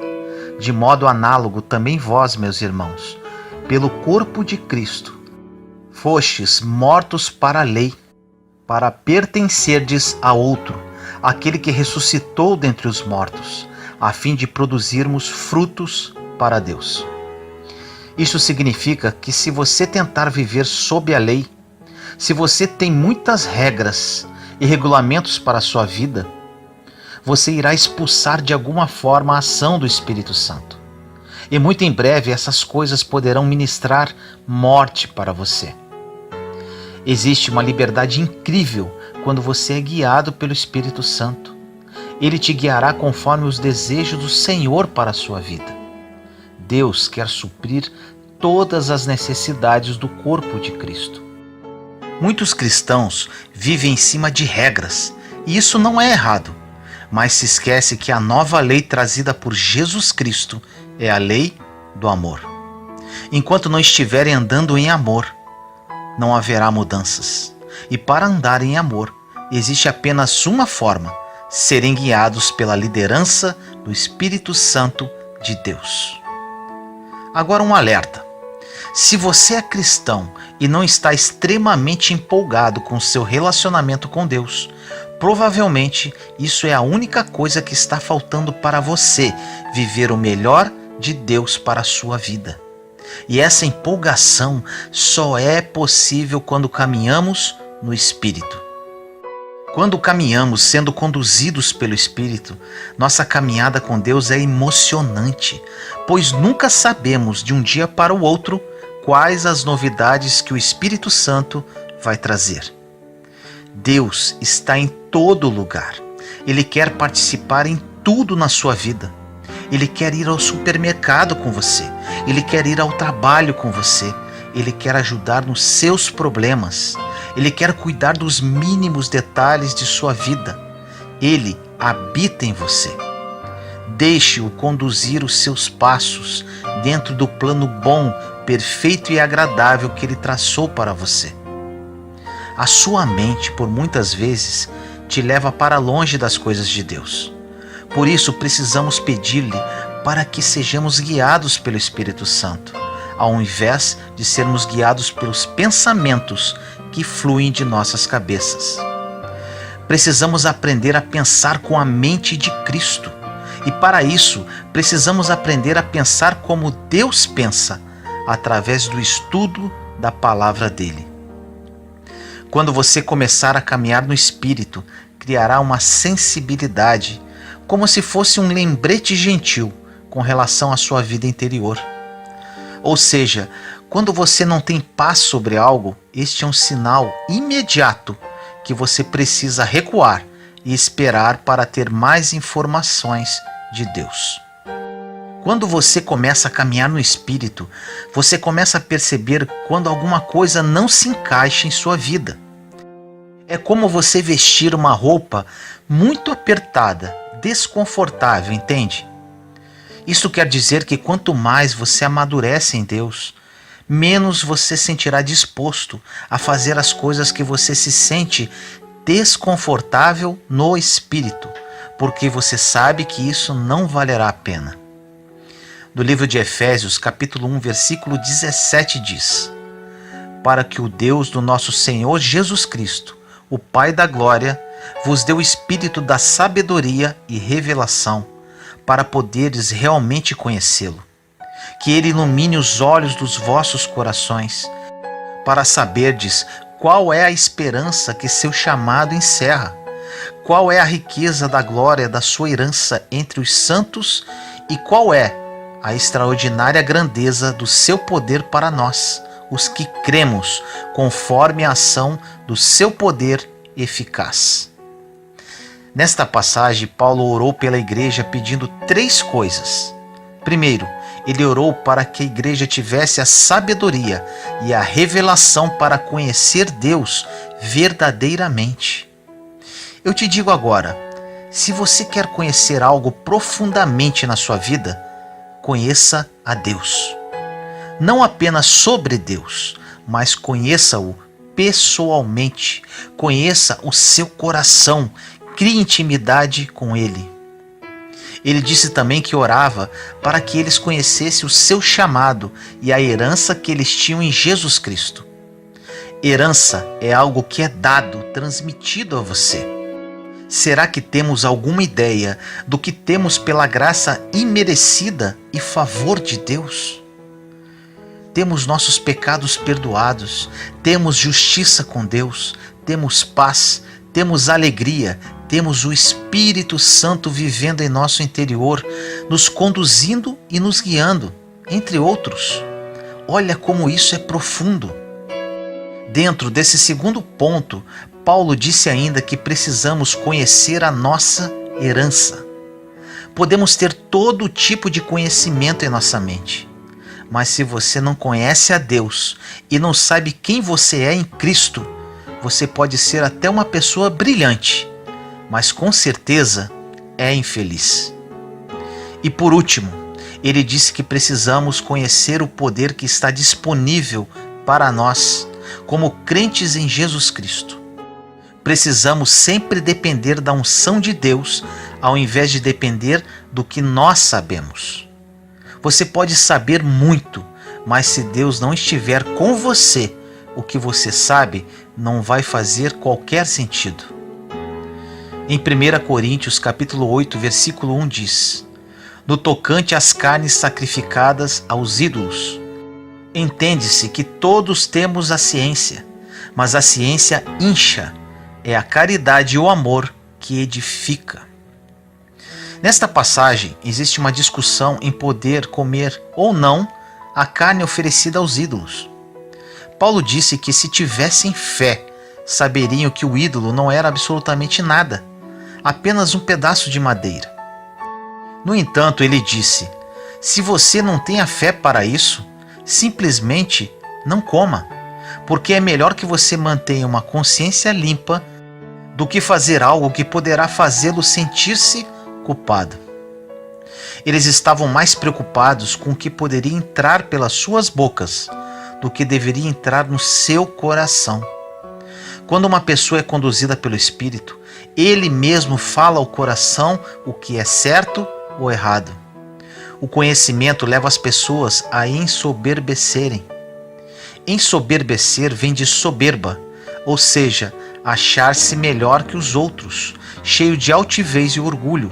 Speaker 1: De modo análogo também vós, meus irmãos, pelo corpo de Cristo, fostes mortos para a lei, para pertencerdes a outro, aquele que ressuscitou dentre os mortos, a fim de produzirmos frutos para Deus. Isso significa que se você tentar viver sob a lei, se você tem muitas regras e regulamentos para a sua vida, você irá expulsar de alguma forma a ação do Espírito Santo. E muito em breve essas coisas poderão ministrar morte para você. Existe uma liberdade incrível quando você é guiado pelo Espírito Santo. Ele te guiará conforme os desejos do Senhor para a sua vida. Deus quer suprir todas as necessidades do corpo de Cristo. Muitos cristãos vivem em cima de regras, e isso não é errado, mas se esquece que a nova lei trazida por Jesus Cristo é a lei do amor. Enquanto não estiverem andando em amor, não haverá mudanças. E para andar em amor, existe apenas uma forma: serem guiados pela liderança do Espírito Santo de Deus. Agora um alerta. Se você é cristão e não está extremamente empolgado com seu relacionamento com Deus, provavelmente isso é a única coisa que está faltando para você viver o melhor de Deus para a sua vida. E essa empolgação só é possível quando caminhamos no Espírito. Quando caminhamos sendo conduzidos pelo Espírito, nossa caminhada com Deus é emocionante, pois nunca sabemos de um dia para o outro quais as novidades que o Espírito Santo vai trazer. Deus está em todo lugar. Ele quer participar em tudo na sua vida. Ele quer ir ao supermercado com você. Ele quer ir ao trabalho com você. Ele quer ajudar nos seus problemas. Ele quer cuidar dos mínimos detalhes de sua vida. Ele habita em você. Deixe-o conduzir os seus passos dentro do plano bom, perfeito e agradável que ele traçou para você. A sua mente, por muitas vezes, te leva para longe das coisas de Deus. Por isso, precisamos pedir-lhe para que sejamos guiados pelo Espírito Santo, ao invés de sermos guiados pelos pensamentos que fluem de nossas cabeças. Precisamos aprender a pensar com a mente de Cristo. E para isso, precisamos aprender a pensar como Deus pensa, através do estudo da palavra dele. Quando você começar a caminhar no Espírito, criará uma sensibilidade, como se fosse um lembrete gentil com relação à sua vida interior. Ou seja, quando você não tem paz sobre algo, este é um sinal imediato que você precisa recuar e esperar para ter mais informações de Deus. Quando você começa a caminhar no Espírito, você começa a perceber quando alguma coisa não se encaixa em sua vida. É como você vestir uma roupa muito apertada, desconfortável, entende? Isso quer dizer que quanto mais você amadurece em Deus, menos você sentirá disposto a fazer as coisas que você se sente desconfortável no Espírito, porque você sabe que isso não valerá a pena. No livro de Efésios, capítulo 1, versículo 17 diz: para que o Deus do nosso Senhor Jesus Cristo, o Pai da glória, vos dê o espírito da sabedoria e revelação, para poderes realmente conhecê-lo. Que ele ilumine os olhos dos vossos corações, para saberdes qual é a esperança que seu chamado encerra, qual é a riqueza da glória da sua herança entre os santos e qual é a extraordinária grandeza do seu poder para nós, os que cremos, conforme a ação do seu poder eficaz. Nesta passagem, Paulo orou pela igreja pedindo 3 coisas. Primeiro, ele orou para que a igreja tivesse a sabedoria e a revelação para conhecer Deus verdadeiramente. Eu te digo agora, se você quer conhecer algo profundamente na sua vida, conheça a Deus. Não apenas sobre Deus, mas conheça-o pessoalmente. Conheça o seu coração, crie intimidade com Ele. Ele disse também que orava para que eles conhecessem o seu chamado e a herança que eles tinham em Jesus Cristo. Herança é algo que é dado, transmitido a você. Será que temos alguma ideia do que temos pela graça imerecida e favor de Deus? Temos nossos pecados perdoados, temos justiça com Deus, temos paz, temos alegria, temos o Espírito Santo vivendo em nosso interior, nos conduzindo e nos guiando, entre outros. Olha como isso é profundo. Dentro desse segundo ponto, Paulo disse ainda que precisamos conhecer a nossa herança. Podemos ter todo tipo de conhecimento em nossa mente, mas se você não conhece a Deus e não sabe quem você é em Cristo, você pode ser até uma pessoa brilhante, mas com certeza é infeliz. E por último, ele disse que precisamos conhecer o poder que está disponível para nós, como crentes em Jesus Cristo. Precisamos sempre depender da unção de Deus, ao invés de depender do que nós sabemos. Você pode saber muito, mas se Deus não estiver com você, o que você sabe não vai fazer qualquer sentido. Em 1 Coríntios capítulo 8, versículo 1 diz: no tocante às carnes sacrificadas aos ídolos, entende-se que todos temos a ciência, mas a ciência incha, é a caridade e o amor que edifica. Nesta passagem, existe uma discussão em poder comer ou não a carne oferecida aos ídolos. Paulo disse que se tivessem fé, saberiam que o ídolo não era absolutamente nada, apenas um pedaço de madeira. No entanto, ele disse: se você não tem a fé para isso, simplesmente não coma, porque é melhor que você mantenha uma consciência limpa do que fazer algo que poderá fazê-lo sentir-se culpado. Eles estavam mais preocupados com o que poderia entrar pelas suas bocas do que deveria entrar no seu coração. Quando uma pessoa é conduzida pelo Espírito, ele mesmo fala ao coração o que é certo ou errado. O conhecimento leva as pessoas a ensoberbecerem. Ensoberbecer vem de soberba, ou seja, achar-se melhor que os outros, cheio de altivez e orgulho.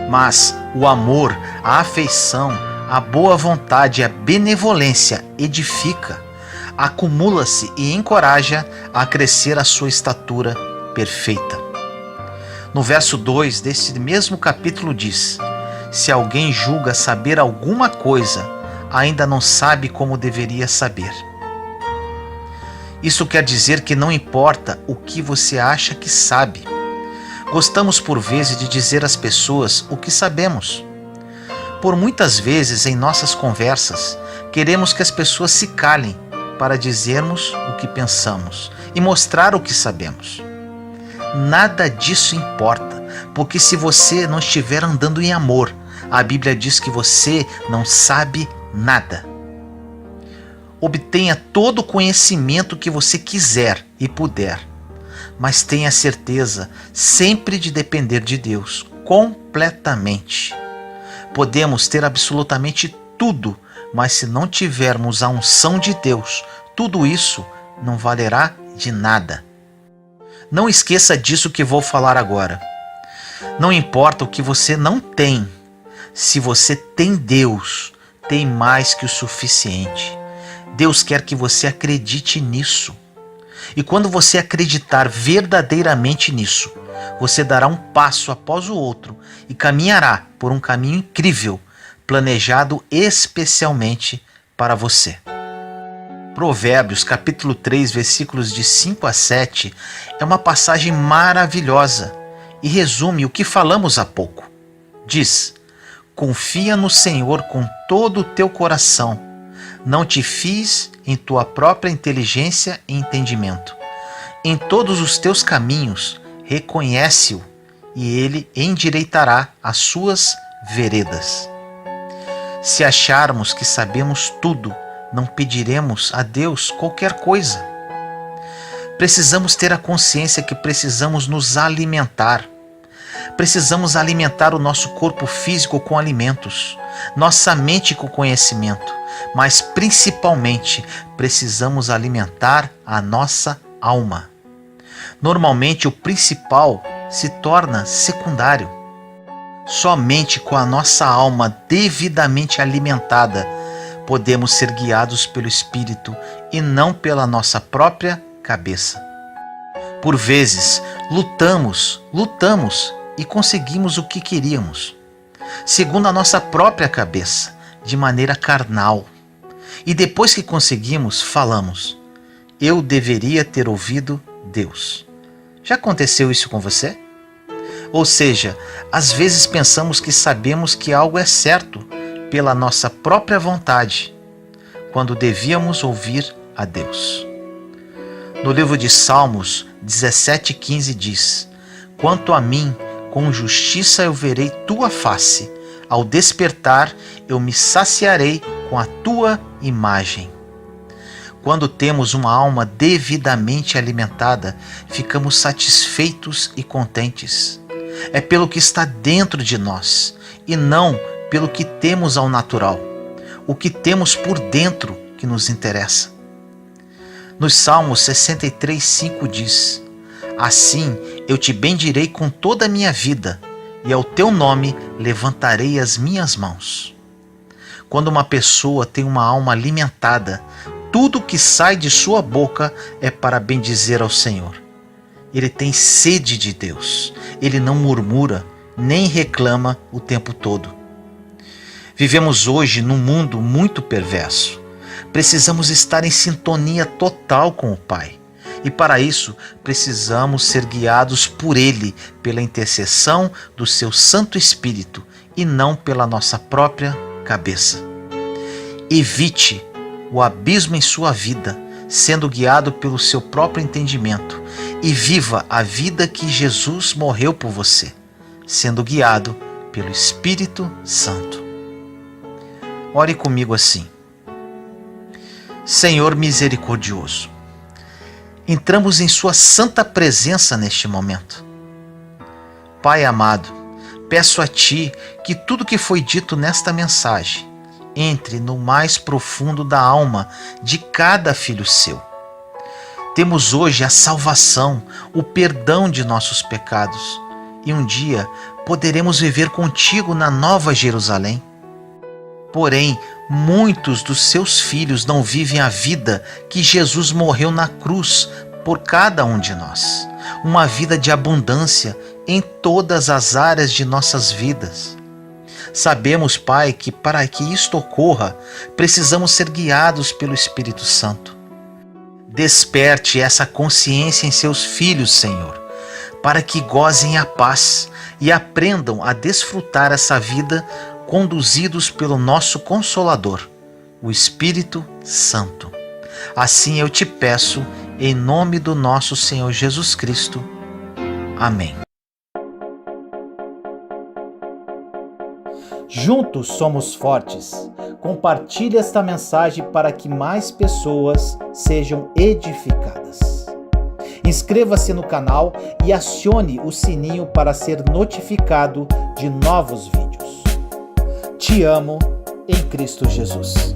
Speaker 1: Mas o amor, a afeição, a boa vontade e a benevolência edifica, acumula-se e encoraja a crescer a sua estatura perfeita. No verso 2 deste mesmo capítulo diz: se alguém julga saber alguma coisa, ainda não sabe como deveria saber. Isso quer dizer que não importa o que você acha que sabe. Gostamos por vezes de dizer às pessoas o que sabemos. Por muitas vezes em nossas conversas, queremos que as pessoas se calem para dizermos o que pensamos e mostrar o que sabemos. Nada disso importa, porque se você não estiver andando em amor, a Bíblia diz que você não sabe nada. Obtenha todo o conhecimento que você quiser e puder, mas tenha certeza sempre de depender de Deus, completamente. Podemos ter absolutamente tudo, mas se não tivermos a unção de Deus, tudo isso não valerá de nada. Não esqueça disso que vou falar agora. Não importa o que você não tem, se você tem Deus, tem mais que o suficiente. Deus quer que você acredite nisso. E quando você acreditar verdadeiramente nisso, você dará um passo após o outro e caminhará por um caminho incrível, planejado especialmente para você. Provérbios capítulo 3, versículos de 5 a 7 é uma passagem maravilhosa e resume o que falamos há pouco. Diz: confia no Senhor com todo o teu coração, não te fies em tua própria inteligência e entendimento. Em todos os teus caminhos reconhece-o, e ele endireitará as suas veredas. Se acharmos que sabemos tudo, não pediremos a Deus qualquer coisa. Precisamos ter a consciência que precisamos nos alimentar. Precisamos alimentar o nosso corpo físico com alimentos, nossa mente com conhecimento, mas principalmente precisamos alimentar a nossa alma. Normalmente o principal se torna secundário. Somente com a nossa alma devidamente alimentada podemos ser guiados pelo Espírito e não pela nossa própria cabeça. Por vezes, lutamos e conseguimos o que queríamos, segundo a nossa própria cabeça, de maneira carnal. E depois que conseguimos, falamos: eu deveria ter ouvido Deus. Já aconteceu isso com você? Ou seja, às vezes pensamos que sabemos que algo é certo pela nossa própria vontade, quando devíamos ouvir a Deus. No livro de Salmos 17,15 diz: quanto a mim, com justiça eu verei tua face, ao despertar eu me saciarei com a tua imagem. Quando temos uma alma devidamente alimentada, ficamos satisfeitos e contentes. É pelo que está dentro de nós e não pelo que temos ao natural. O que temos por dentro que nos interessa. Nos Salmos 63,5 diz: assim eu te bendirei com toda a minha vida, e ao teu nome levantarei as minhas mãos. Quando uma pessoa tem uma alma alimentada, tudo que sai de sua boca é para bendizer ao Senhor. Ele tem sede de Deus. Ele não murmura, nem reclama o tempo todo. Vivemos hoje num mundo muito perverso. Precisamos estar em sintonia total com o Pai. E para isso, precisamos ser guiados por Ele, pela intercessão do seu Santo Espírito, e não pela nossa própria cabeça. Evite o abismo em sua vida, sendo guiado pelo seu próprio entendimento, e viva a vida que Jesus morreu por você, sendo guiado pelo Espírito Santo. Ore comigo assim: Senhor misericordioso, entramos em sua santa presença neste momento. Pai amado, peço a Ti que tudo que foi dito nesta mensagem entre no mais profundo da alma de cada filho seu. Temos hoje a salvação, o perdão de nossos pecados, e um dia poderemos viver contigo na Nova Jerusalém. Porém, muitos dos seus filhos não vivem a vida que Jesus morreu na cruz por cada um de nós. Uma vida de abundância em todas as áreas de nossas vidas. Sabemos, Pai, que para que isto ocorra, precisamos ser guiados pelo Espírito Santo. Desperte essa consciência em seus filhos, Senhor, para que gozem a paz e aprendam a desfrutar essa vida conduzidos pelo nosso Consolador, o Espírito Santo. Assim eu te peço, em nome do nosso Senhor Jesus Cristo. Amém.
Speaker 2: Juntos somos fortes. Compartilhe esta mensagem para que mais pessoas sejam edificadas. Inscreva-se no canal e acione o sininho para ser notificado de novos vídeos. Te amo em Cristo Jesus.